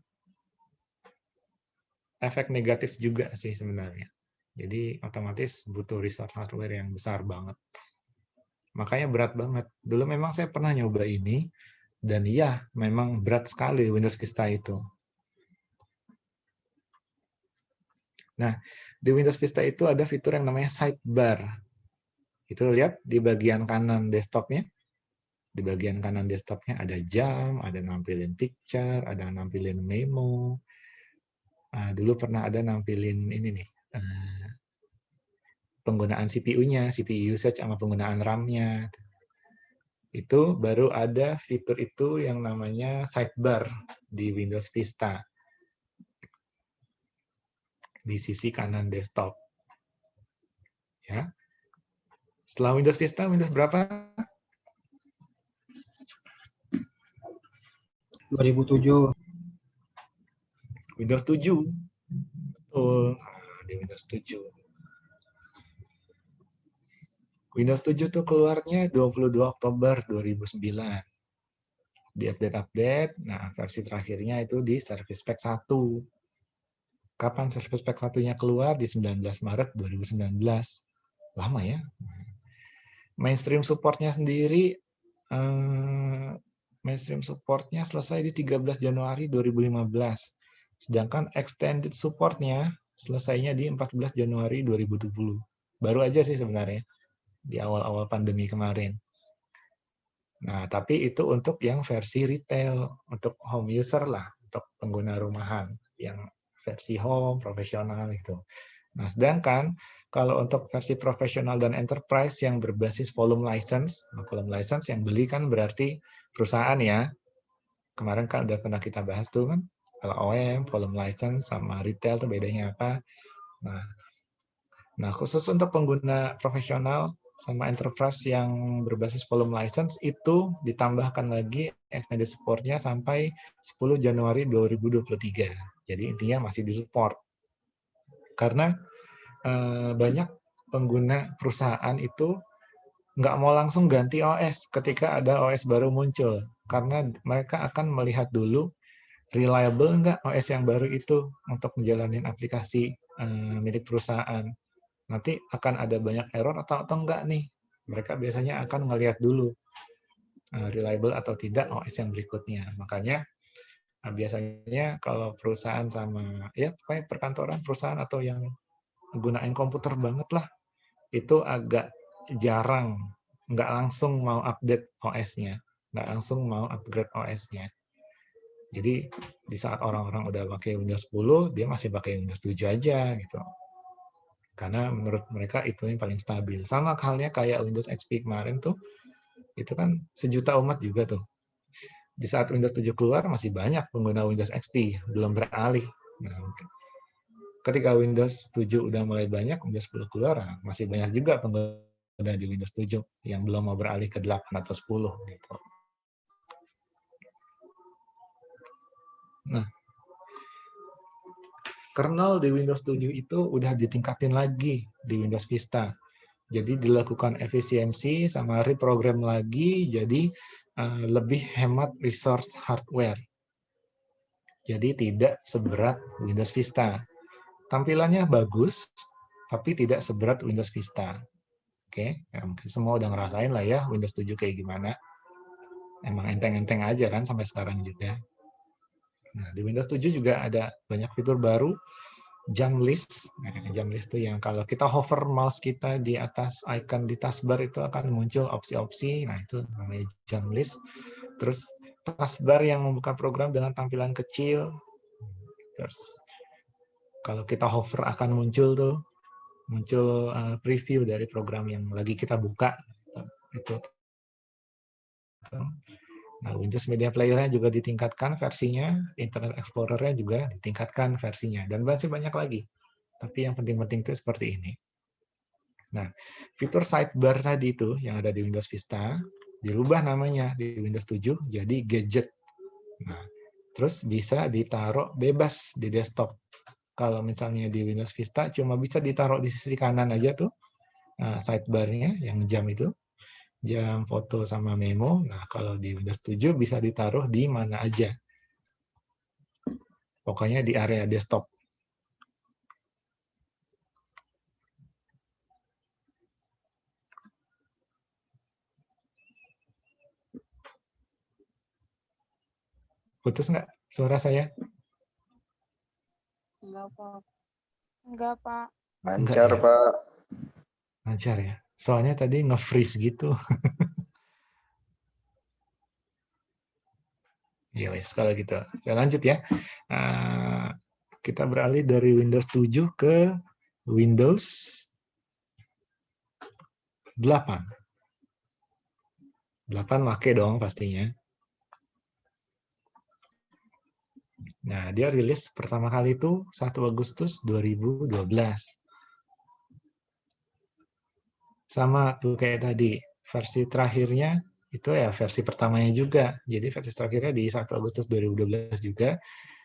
efek negatif juga sih sebenarnya. Jadi otomatis butuh resource hardware yang besar banget. Makanya berat banget. Dulu memang saya pernah nyoba ini, dan iya, memang berat sekali Windows Vista itu. Nah, di Windows Vista itu ada fitur yang namanya sidebar. Itu lihat di bagian kanan desktopnya. Di bagian kanan desktopnya ada jam, ada nampilin picture, ada nampilin memo. Dulu pernah ada nampilin ini nih, penggunaan CPU-nya, CPU usage sama penggunaan RAM-nya. Itu baru ada fitur itu yang namanya sidebar di Windows Vista. Di sisi kanan desktop. Ya. Setelah Windows Vista, Windows berapa? 2007. Windows 7. Betul. Di Windows 7. Windows 7 tuh keluarnya 22 Oktober 2009. Di update-update, nah versi terakhirnya itu di Service Pack 1. Kapan Service Pack 1-nya keluar? Di 19 Maret 2019. Lama ya. Mainstream support-nya sendiri, mainstream support-nya selesai di 13 Januari 2015. Sedangkan extended support-nya selesainya di 14 Januari 2020. Baru aja sih sebenarnya, di awal-awal pandemi kemarin. Nah, tapi itu untuk yang versi retail, untuk home user lah, untuk pengguna rumahan, yang versi home, profesional itu. Nah, sedangkan kalau untuk versi profesional dan enterprise yang berbasis volume license yang beli kan berarti perusahaan ya. Kemarin kan udah pernah kita bahas tuh kan, kalau OEM, volume license sama retail tuh bedanya apa. Nah, khusus untuk pengguna profesional sama enterprise yang berbasis volume license itu ditambahkan lagi extended support-nya sampai 10 Januari 2023. Jadi intinya masih disupport. Karena banyak pengguna perusahaan itu nggak mau langsung ganti OS ketika ada OS baru muncul. Karena mereka akan melihat dulu reliable nggak OS yang baru itu untuk menjalani aplikasi milik perusahaan. Nanti akan ada banyak error atau enggak nih. Mereka biasanya akan ngelihat dulu reliable atau tidak OS yang berikutnya. Makanya biasanya kalau perusahaan sama ya pokoknya perkantoran perusahaan atau yang gunain komputer banget lah, itu agak jarang nggak langsung mau update OS-nya, nggak langsung mau upgrade OS-nya. Jadi di saat orang-orang udah pakai Windows 10, dia masih pakai Windows 7 aja gitu. Karena menurut mereka itu yang paling stabil. Sama halnya kayak Windows XP kemarin tuh, itu kan sejuta umat juga tuh. Di saat Windows 7 keluar, masih banyak pengguna Windows XP, belum beralih. Nah, ketika Windows 7 udah mulai banyak, Windows 10 keluar, masih banyak juga pengguna di Windows 7 yang belum mau beralih ke 8 atau 10 gitu. Nah, kernel di Windows 7 itu udah ditingkatin lagi di Windows Vista. Jadi dilakukan efisiensi sama reprogram lagi, jadi lebih hemat resource hardware. Jadi tidak seberat Windows Vista. Tampilannya bagus, tapi tidak seberat Windows Vista. Oke, ya, mungkin semua udah ngerasain lah ya Windows 7 kayak gimana. Emang enteng-enteng aja kan sampai sekarang juga. Nah, di Windows 7 juga ada banyak fitur baru, jump list. Nah, jump list itu yang kalau kita hover mouse kita di atas icon di taskbar itu akan muncul opsi-opsi. Nah, itu namanya jump list. Terus taskbar yang membuka program dengan tampilan kecil. Terus kalau kita hover akan muncul preview dari program yang lagi kita buka. Itu. Nah, Windows Media Player-nya juga ditingkatkan versinya, Internet Explorer-nya juga ditingkatkan versinya, dan masih banyak lagi. Tapi yang penting-penting itu seperti ini. Nah, fitur sidebar tadi itu yang ada di Windows Vista, dirubah namanya di Windows 7 jadi gadget. Nah, terus bisa ditaruh bebas di desktop. Kalau misalnya di Windows Vista cuma bisa ditaruh di sisi kanan aja tuh, sidebar-nya yang jam itu. Jam, foto, sama memo. Nah, kalau di Windows 7 bisa ditaruh di mana aja. Pokoknya di area desktop. Putus nggak suara saya? Enggak, Pak. Enggak, Pak. Lancar, Enggak ya? Pak. Lancar ya? Soalnya tadi nge-freeze gitu. Ya wes, kalau gitu. Saya lanjut ya. Kita beralih dari Windows 7 ke Windows 8. 8 make dong pastinya. Nah, dia rilis pertama kali itu 1 Agustus 2012. Sama tuh kayak tadi, versi terakhirnya itu ya versi pertamanya juga. Jadi versi terakhirnya di 1 Agustus 2012 juga,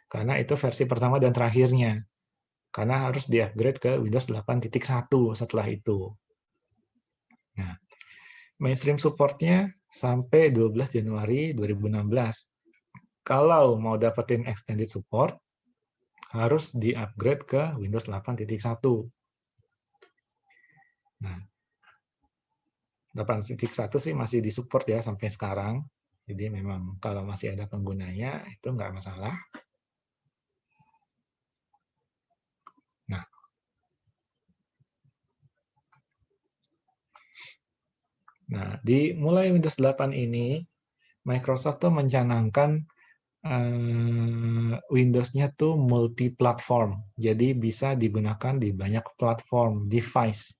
karena itu versi pertama dan terakhirnya. Karena harus di-upgrade ke Windows 8.1 setelah itu. Nah, mainstream support-nya sampai 12 Januari 2016. Kalau mau dapetin extended support, harus di-upgrade ke Windows 8.1. Nah, 8.1 sih masih disupport ya sampai sekarang. Jadi memang kalau masih ada penggunanya, itu nggak masalah. Nah, di mulai Windows 8 ini, Microsoft tuh mencanangkan Windows-nya tuh multi-platform. Jadi bisa digunakan di banyak platform, device.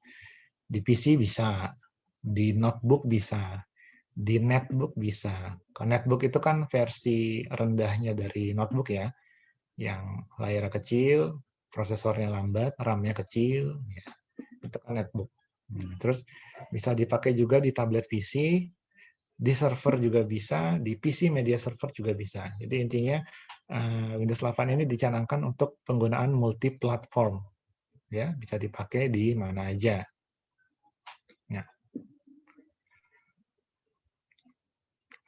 Di PC bisa, di notebook bisa, di netbook bisa. Kalau netbook itu kan versi rendahnya dari notebook ya, yang layarnya kecil, prosesornya lambat, RAM-nya kecil, ya. Itu kan netbook. Terus bisa dipakai juga di tablet PC, di server juga bisa, di PC media server juga bisa. Jadi intinya Windows 8 ini dicanangkan untuk penggunaan multi-platform. Ya, bisa dipakai di mana aja. Nah.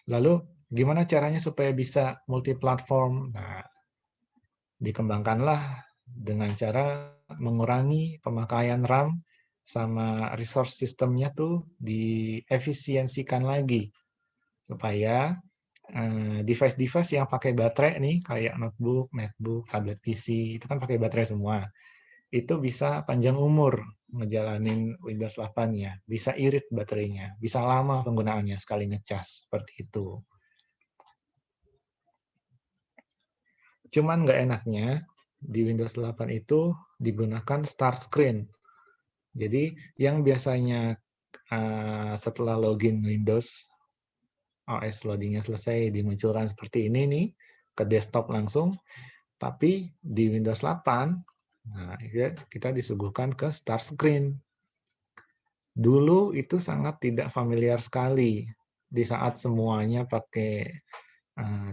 Lalu gimana caranya supaya bisa multi-platform? Nah, dikembangkanlah dengan cara mengurangi pemakaian RAM sama resource sistemnya tuh diefisiensikan lagi supaya device-device yang pakai baterai nih kayak notebook, netbook, tablet PC itu kan pakai baterai semua. Itu bisa panjang umur ngejalanin Windows 8-nya, bisa irit baterainya, bisa lama penggunaannya sekali ngecas seperti itu. Cuman nggak enaknya di Windows 8 itu digunakan start screen. Jadi yang biasanya setelah login Windows OS loadingnya selesai dimunculkan seperti ini nih ke desktop langsung, tapi di Windows 8 nah, kita disuguhkan ke start screen. Dulu itu sangat tidak familiar sekali di saat semuanya pakai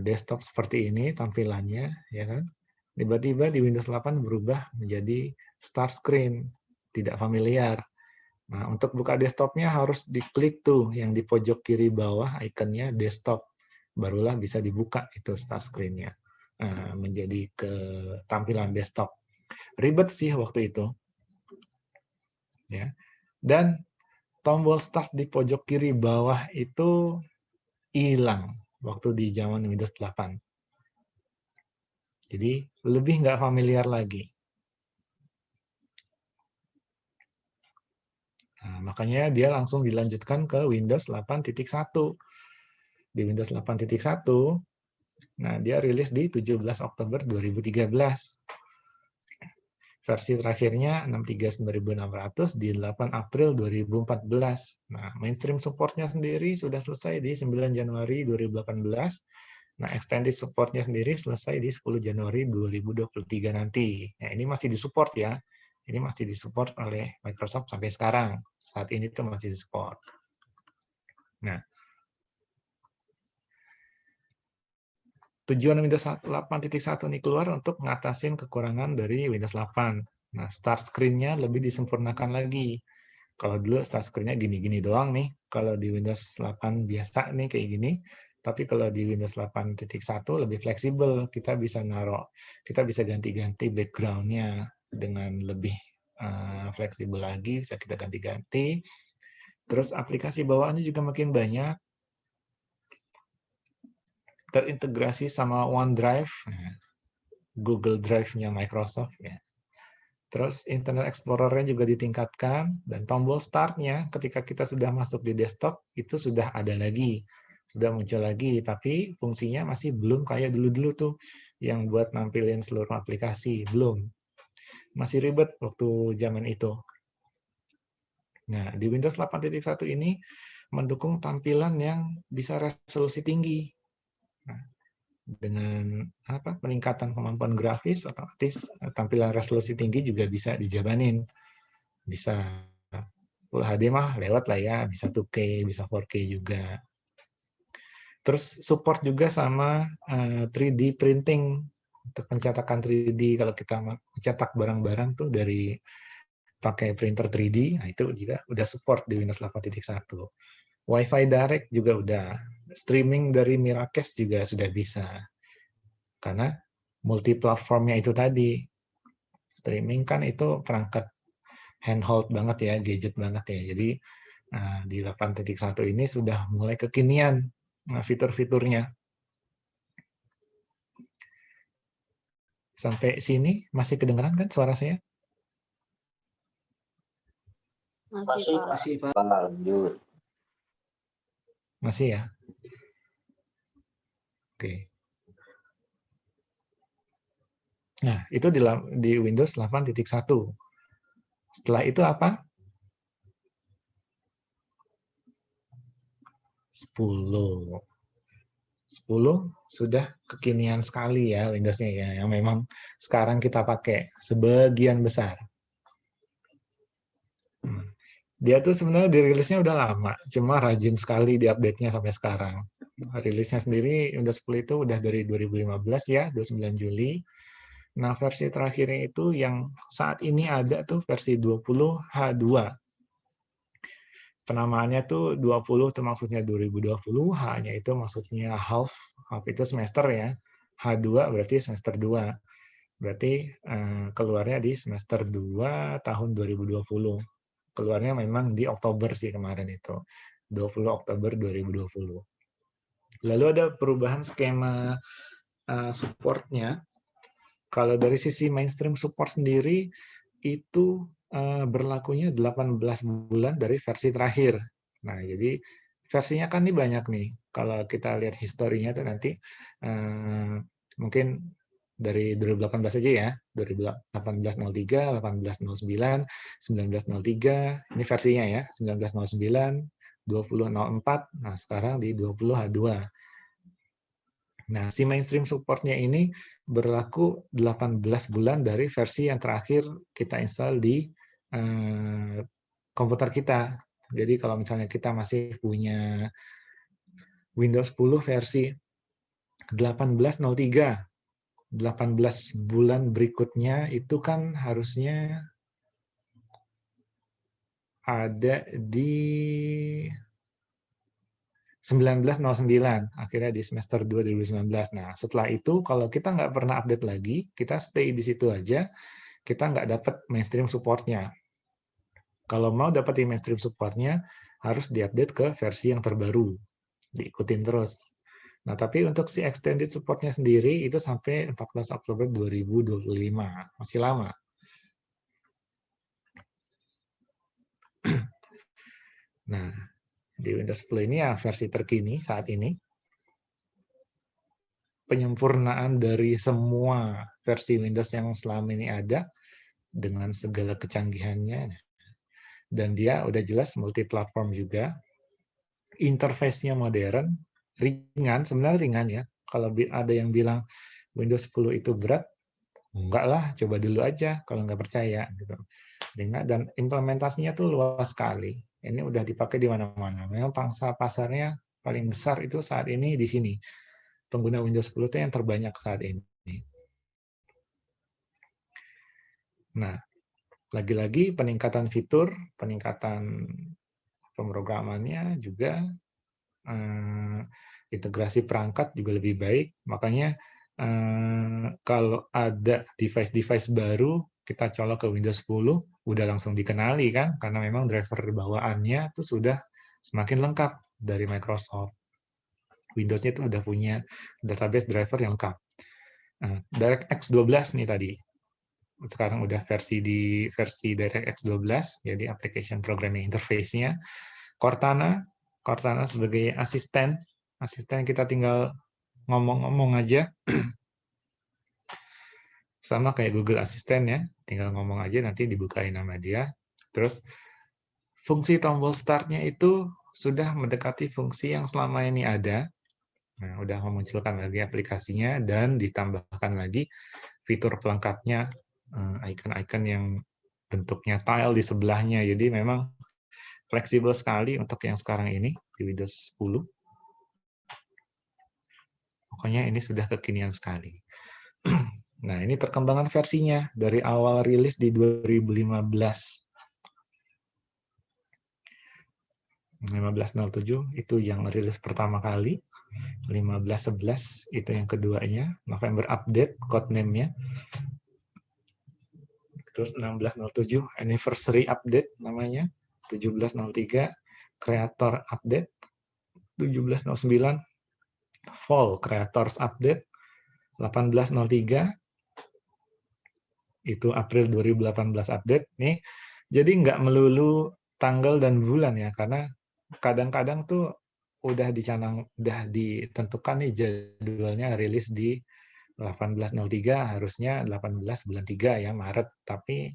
desktop seperti ini tampilannya, ya kan? Tiba-tiba di Windows 8 berubah menjadi start screen, tidak familiar. Nah, untuk buka desktopnya harus diklik tuh yang di pojok kiri bawah ikonnya desktop, barulah bisa dibuka itu start screen-nya menjadi ke tampilan desktop. Ribet sih waktu itu, ya. Dan tombol start di pojok kiri bawah itu hilang waktu di zaman Windows 8. Jadi lebih nggak familiar lagi. Nah, makanya dia langsung dilanjutkan ke Windows 8.1. Di Windows 8.1, nah dia rilis di 17 Oktober 2013. Versi terakhirnya 639.600 di 8 April 2014. Nah, mainstream supportnya sendiri sudah selesai di 9 Januari 2018. Nah, extended supportnya sendiri selesai di 10 Januari 2023 nanti. Nah, ini masih disupport ya. Ini masih disupport oleh Microsoft sampai sekarang. Saat ini tuh masih disupport. Nah, tujuan Windows 8.1 ini keluar untuk ngatasin kekurangan dari Windows 8. Nah, start screen-nya lebih disempurnakan lagi. Kalau dulu start screen-nya gini-gini doang nih. Kalau di Windows 8 biasa nih kayak gini. Tapi kalau di Windows 8.1 lebih fleksibel. Kita bisa ganti-ganti background-nya dengan lebih fleksibel lagi. Bisa kita ganti-ganti. Terus aplikasi bawaannya juga makin banyak. Terintegrasi sama OneDrive, Google Drive-nya Microsoft. Ya. Terus Internet Explorer-nya juga ditingkatkan, dan tombol Start-nya ketika kita sudah masuk di desktop, itu sudah ada lagi, sudah muncul lagi, tapi fungsinya masih belum kayak dulu-dulu tuh, yang buat nampilin seluruh aplikasi, belum. Masih ribet waktu zaman itu. Nah, di Windows 8.1 ini mendukung tampilan yang bisa resolusi tinggi. Nah, dengan peningkatan kemampuan grafis, otomatis tampilan resolusi tinggi juga bisa dijabanin. Bisa Full HD mah lewat lah ya, bisa 2K, bisa 4K juga. Terus support juga sama 3D printing, untuk pencetakan 3D. Kalau kita mencetak barang-barang tuh dari pakai printer 3D, nah itu juga udah support di Windows 8.1. Wi-Fi direct juga udah. Streaming dari Miracast juga sudah bisa. Karena multi-platformnya itu tadi. Streaming kan itu perangkat handheld banget ya, gadget banget ya. Jadi di 8.1 ini sudah mulai kekinian fitur-fiturnya. Sampai sini masih kedengeran kan suara saya? Masih, Pak. Masih, Pak. Pak, lanjut. Masih ya? Oke. Nah, itu di Windows 8.1. Setelah itu apa? 10 sudah kekinian sekali ya Windows-nya ya, yang memang sekarang kita pakai sebagian besar. Dia tuh sebenarnya dirilisnya udah lama, cuma rajin sekali diupdate-nya sampai sekarang. Rilisnya sendiri Windows 10 itu udah dari 2015 ya, 29 Juli. Nah, versi terakhirnya itu yang saat ini ada tuh versi 20H2. Penamaannya tuh 20 itu maksudnya 2020, H-nya itu maksudnya half itu semester ya. H2 berarti semester 2. Berarti keluarnya di semester 2 tahun 2020. Keluarnya memang di Oktober sih kemarin itu. 20 Oktober 2020. Lalu ada perubahan skema support-nya. Kalau dari sisi mainstream support sendiri, itu berlakunya 18 bulan dari versi terakhir. Nah, jadi versinya kan ini banyak nih. Kalau kita lihat historinya tuh nanti mungkin dari 2018 aja ya, 1803, 1809, 1903, ini versinya ya, 1909, 2004, nah sekarang di 20H2. Nah, si mainstream support-nya ini berlaku 18 bulan dari versi yang terakhir kita install di komputer kita. Jadi kalau misalnya kita masih punya Windows 10 versi 1803. 18 bulan berikutnya itu kan harusnya ada di 1909, akhirnya di semester 2 2019. Nah, setelah itu kalau kita nggak pernah update lagi, kita stay di situ aja, kita nggak dapat mainstream support-nya. Kalau mau dapetin mainstream support-nya, harus diupdate ke versi yang terbaru. Diikutin terus. Nah, tapi untuk si extended support-nya sendiri itu sampai 14 Oktober 2025. Masih lama. Nah, di Windows 10 ini ya versi terkini saat ini. Penyempurnaan dari semua versi Windows yang selama ini ada dengan segala kecanggihannya. Dan dia udah jelas multi-platform juga. Interface-nya modern, ringan, sebenarnya ringan ya. Kalau ada yang bilang Windows 10 itu berat, enggak lah, coba dulu aja kalau nggak percaya. Gitu. Ringan, dan implementasinya tuh luas sekali. Ini udah dipakai di mana-mana. Memang pangsa pasarnya paling besar itu saat ini di sini. Pengguna Windows 10 itu yang terbanyak saat ini. Nah, lagi-lagi peningkatan fitur, peningkatan pemrogramannya juga, integrasi perangkat juga lebih baik. Makanya kalau ada device-device baru, kita colok ke Windows 10, udah langsung dikenali kan, karena memang driver bawaannya itu sudah semakin lengkap dari Microsoft. Windows-nya itu udah punya database driver yang lengkap. Nah, DirectX 12 nih tadi. Sekarang udah versi DirectX 12, jadi application programming interface-nya. Cortana sebagai asisten kita tinggal ngomong-ngomong aja. Sama kayak Google Assistant ya, tinggal ngomong aja nanti dibukain nama dia. Terus fungsi tombol start-nya itu sudah mendekati fungsi yang selama ini ada. Nah, udah memunculkan lagi aplikasinya dan ditambahkan lagi fitur pelengkapnya, icon-icon yang bentuknya tile di sebelahnya. Jadi memang fleksibel sekali untuk yang sekarang ini di Windows 10. Pokoknya ini sudah kekinian sekali. Nah, ini perkembangan versinya dari awal rilis di 2015. 15.07 itu yang rilis pertama kali. 15.11 itu yang keduanya. November update, codename-nya. Terus 16.07 anniversary update namanya. 17.03 creator update. 17.09 fall creators update. 18.03 itu April 2018 update nih. Jadi nggak melulu tanggal dan bulan ya, karena kadang-kadang tuh udah ditentukan nih jadwalnya rilis di 18.03, harusnya 18 bulan 3 ya, Maret. Tapi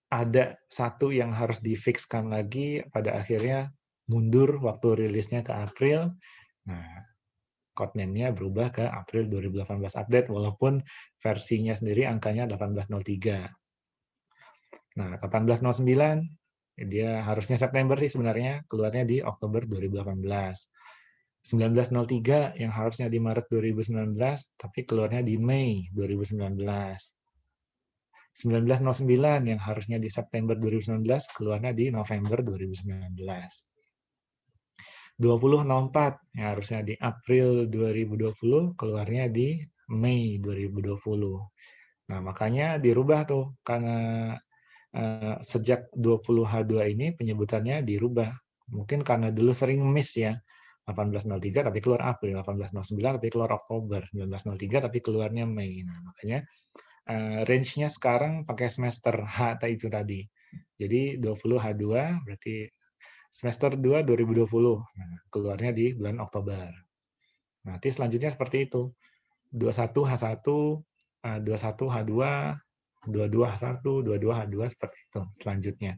ada satu yang harus difikskan lagi, pada akhirnya mundur waktu rilisnya ke April. Nah, codename-nya berubah ke April 2018 update, walaupun versinya sendiri angkanya 18.03. Nah, 18.09, dia harusnya September sih sebenarnya, keluarnya di Oktober 2018. 19.03 yang harusnya di Maret 2019, tapi keluarnya di Mei 2019. 19.09 yang harusnya di September 2019, keluarnya di November 2019. 20.04 yang harusnya di April 2020, keluarnya di Mei 2020. Nah, makanya dirubah tuh, karena sejak 20H2 ini penyebutannya dirubah. Mungkin karena dulu sering miss ya, 18.03 tapi keluar April, 18.09 tapi keluar Oktober, 19.03 tapi keluarnya Mei. Nah, makanya range-nya sekarang pakai semester H itu tadi. Jadi 20H2 berarti semester 2 2020. Nah, keluarnya di bulan Oktober. Nanti selanjutnya seperti itu. 21H1, 21H2, 22H1, 22H2 seperti itu selanjutnya.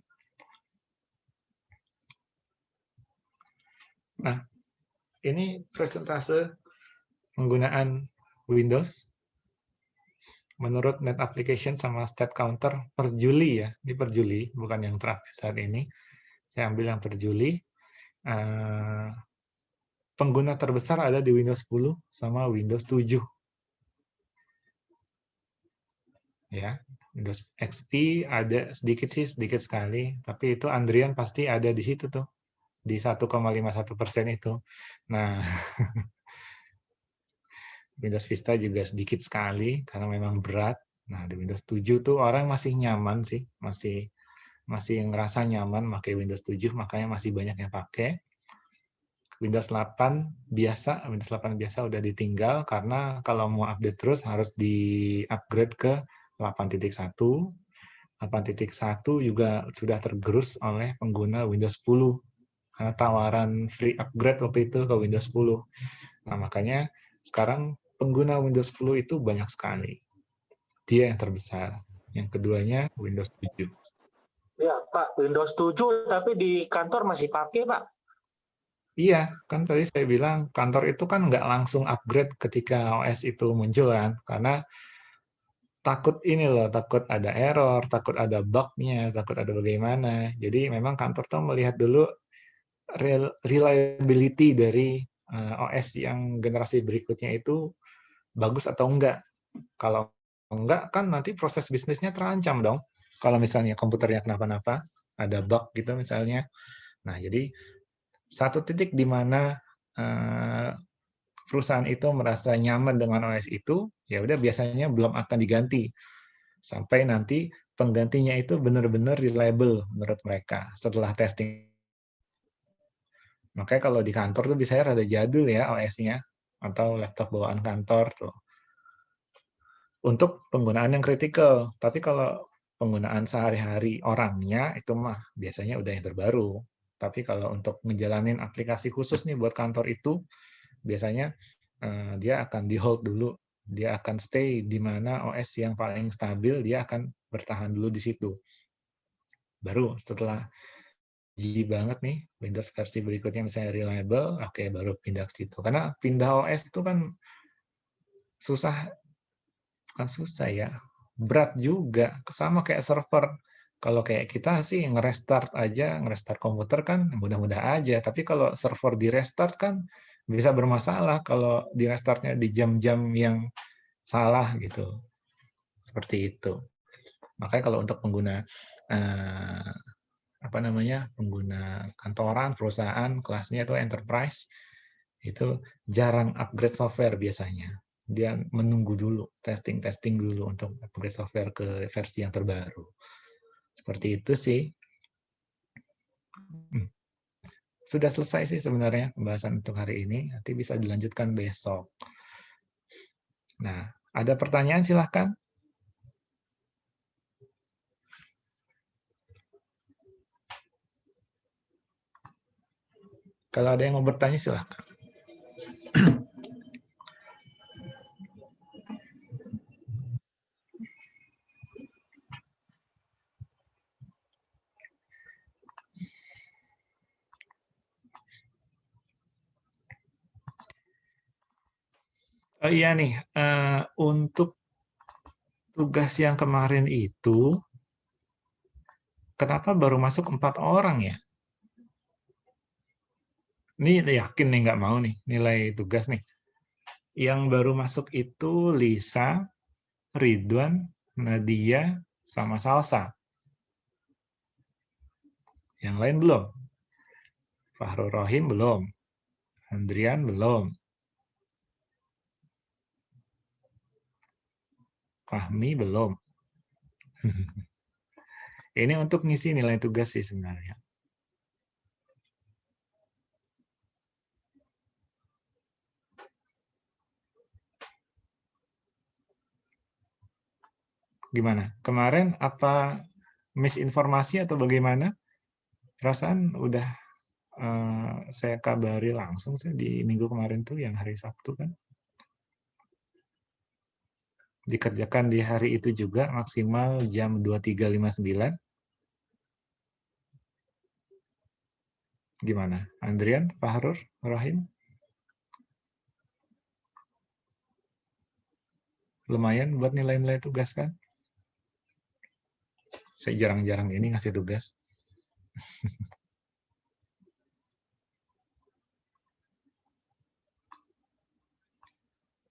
Nah, ini presentase penggunaan Windows menurut net application sama state counter per Juli ya. Ini per Juli, bukan yang terakhir saat ini. Saya ambil yang per Juli. pengguna terbesar ada di Windows 10 sama Windows 7. Ya, Windows XP ada sedikit sih, sedikit sekali. Tapi itu Andrian pasti ada di situ tuh, di 1,51% itu. Nah, Windows Vista juga sedikit sekali karena memang berat. Nah, di Windows 7 tuh orang masih nyaman sih, masih ngerasa nyaman pakai Windows 7, makanya masih banyak yang pakai. Windows 8 biasa udah ditinggal karena kalau mau update terus harus di-upgrade ke 8.1. 8.1 juga sudah tergerus oleh pengguna Windows 10 karena tawaran free upgrade waktu itu ke Windows 10. Nah, makanya sekarang pengguna Windows 10 itu banyak sekali. Dia yang terbesar. Yang keduanya Windows 7. Ya, Pak, Windows 7 tapi di kantor masih pakai, Pak. Iya, kan tadi saya bilang kantor itu kan nggak langsung upgrade ketika OS itu muncul kan, karena takut ini loh, takut ada error, takut ada bug-nya, takut ada bagaimana. Jadi memang kantor tuh melihat dulu reliability dari OS yang generasi berikutnya itu bagus atau enggak. Kalau enggak kan nanti proses bisnisnya terancam dong. Kalau misalnya komputernya kenapa-napa, ada bug gitu misalnya. Nah, jadi satu titik di mana perusahaan itu merasa nyaman dengan OS itu, ya udah biasanya belum akan diganti sampai nanti penggantinya itu benar-benar reliable menurut mereka setelah testing. Makanya kalau di kantor tuh biasanya rada jadul ya OS-nya atau laptop bawaan kantor tuh. Untuk penggunaan yang kritikal, tapi kalau penggunaan sehari-hari orangnya itu mah biasanya udah yang terbaru. Tapi kalau untuk ngejalanin aplikasi khusus nih buat kantor itu, biasanya dia akan di hold dulu, dia akan stay di mana OS yang paling stabil, dia akan bertahan dulu di situ. Baru setelah banget nih Windows versi berikutnya misalnya reliable, oke baru pindah ke situ. Karena pindah OS itu kan susah, bukan susah ya, berat juga, sama kayak server. Kalau kayak kita sih nge-restart komputer kan mudah-mudah aja. Tapi kalau server di-restart kan bisa bermasalah kalau di-restartnya di jam-jam yang salah gitu. Seperti itu. Makanya kalau untuk pengguna pengguna kantoran, perusahaan, kelasnya itu enterprise, itu jarang upgrade software biasanya. Dia menunggu dulu, testing dulu untuk upgrade software ke versi yang terbaru. Seperti itu sih. Sudah selesai sih sebenarnya pembahasan untuk hari ini. Nanti bisa dilanjutkan besok. Nah, ada pertanyaan silahkan. Kalau ada yang mau bertanya silahkan. Oh iya nih, untuk tugas yang kemarin itu, kenapa baru masuk 4 orang ya? Ini yakin nih nggak mau nih nilai tugas nih. Yang baru masuk itu Lisa, Ridwan, Nadia, sama Salsa. Yang lain belum. Fahrul Rohim belum. Andrian belum. Fahmi belum. Ini untuk ngisi nilai tugas sih sebenarnya. Gimana? Kemarin apa misinformasi atau bagaimana? Perasaan udah saya kabari langsung sih di minggu kemarin tuh yang hari Sabtu kan. Dikerjakan di hari itu juga maksimal jam 23.59. Gimana? Andrian, Fahrur, Rahim? Lumayan buat nilai-nilai tugas kan? Saya jarang-jarang ini ngasih tugas.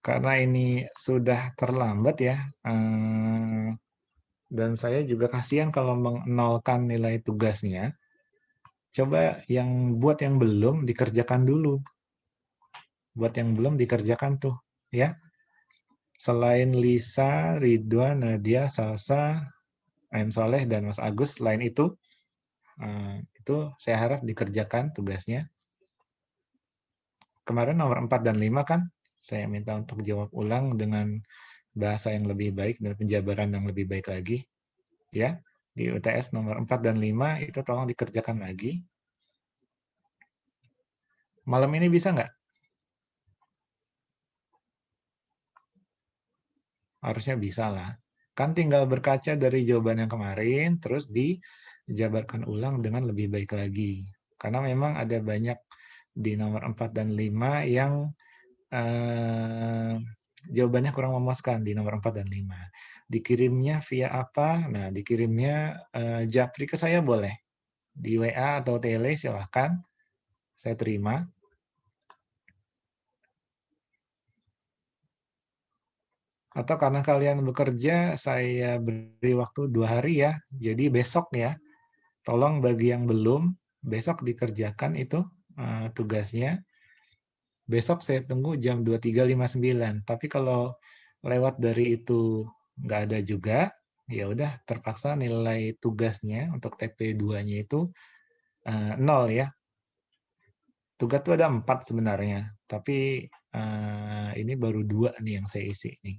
karena ini sudah terlambat ya, dan saya juga kasihan kalau menolkan nilai tugasnya. Coba buat yang belum dikerjakan dulu. Buat yang belum dikerjakan tuh, ya. Selain Lisa, Ridwan, Nadia, Salsa, M. Soleh, dan Mas Agus, selain itu saya harap dikerjakan tugasnya. Kemarin nomor 4 dan 5 kan, saya minta untuk jawab ulang dengan bahasa yang lebih baik dan penjabaran yang lebih baik lagi. Ya, di UTS nomor 4 dan 5 itu tolong dikerjakan lagi. Malam ini bisa nggak? Harusnya bisa lah. Kan tinggal berkaca dari jawaban yang kemarin, terus dijabarkan ulang dengan lebih baik lagi. Karena memang ada banyak di nomor 4 dan 5 yang jawabannya kurang memuaskan di nomor 4 dan 5. Dikirimnya via apa? Nah, dikirimnya japri ke saya boleh. Di WA atau tele silahkan. Saya terima. Atau karena kalian bekerja, saya beri waktu 2 hari ya. Jadi besok ya, tolong bagi yang belum, besok dikerjakan itu tugasnya. Besok saya tunggu jam 23.59. Tapi kalau lewat dari itu nggak ada juga, ya udah terpaksa nilai tugasnya untuk TP2-nya itu 0 ya. Tugas itu ada 4 sebenarnya, tapi ini baru 2 nih yang saya isi nih.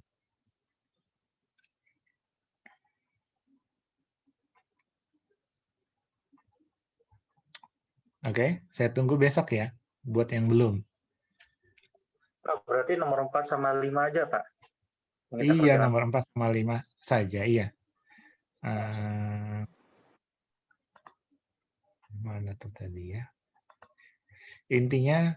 Oke, saya tunggu besok ya, buat yang belum. Berarti nomor 4 sama 5 aja, Pak? Iya, nomor 4 sama 5 saja, iya. Mana tuh tadi ya? Intinya,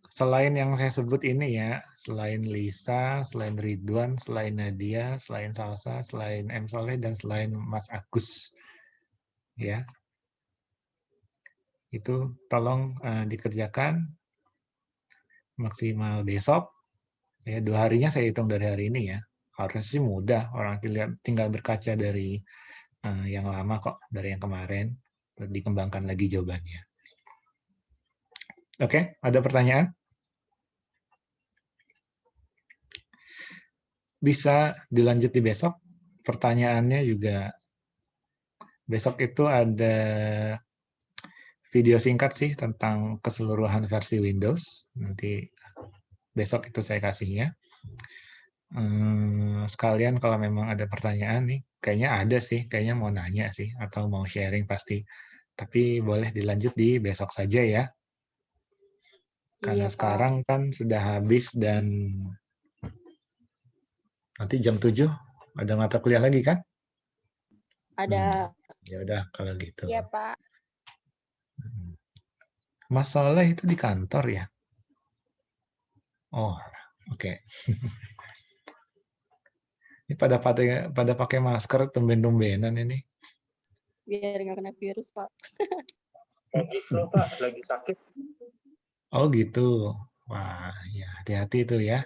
selain yang saya sebut ini ya, selain Lisa, selain Ridwan, selain Nadia, selain Salsa, selain M. Soleh, dan selain Mas Agus. Ya, itu tolong dikerjakan maksimal besok. Ya, 2 harinya saya hitung dari hari ini ya. Harusnya sih mudah, orang tinggal berkaca dari yang lama kok, dari yang kemarin, terus dikembangkan lagi jawabannya. Oke, ada pertanyaan? Bisa dilanjut di besok. Pertanyaannya juga besok itu ada video singkat sih tentang keseluruhan versi Windows. Nanti besok itu saya kasihnya. Sekalian kalau memang ada pertanyaan nih, kayaknya ada sih, kayaknya mau nanya sih, atau mau sharing pasti. Tapi boleh dilanjut di besok saja ya. Karena Iya, Pak. sekarang kan sudah habis dan nanti jam 7 ada mata kuliah lagi kan? Ada. Ya udah kalau gitu. Iya, Pak. Mas Soleh itu di kantor ya? Oh, oke. Ini pada pakai masker tumben-tumbenan ini. Biar nggak kena virus, Pak. Lagi flu, Pak. Lagi sakit. Oh gitu. Wah, ya hati-hati itu ya.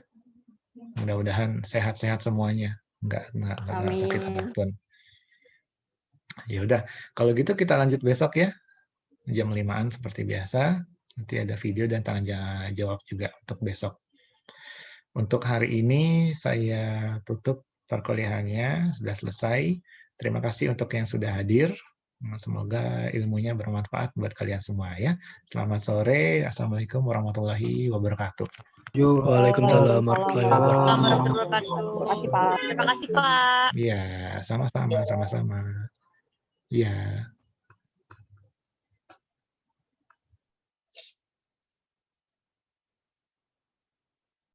Mudah-mudahan sehat-sehat semuanya. Nggak sakit apapun. Ya udah, kalau gitu kita lanjut besok ya. Jam 5-an seperti biasa. Nanti ada video dan tanya jawab juga untuk besok. Untuk hari ini saya tutup perkuliahannya, sudah selesai. Terima kasih untuk yang sudah hadir. Semoga ilmunya bermanfaat buat kalian semua ya. Selamat sore. Assalamualaikum warahmatullahi wabarakatuh. Waalaikumsalam warahmatullahi wabarakatuh. Terima kasih, Pak. Terima kasih, Pak. Iya, sama-sama. Iya.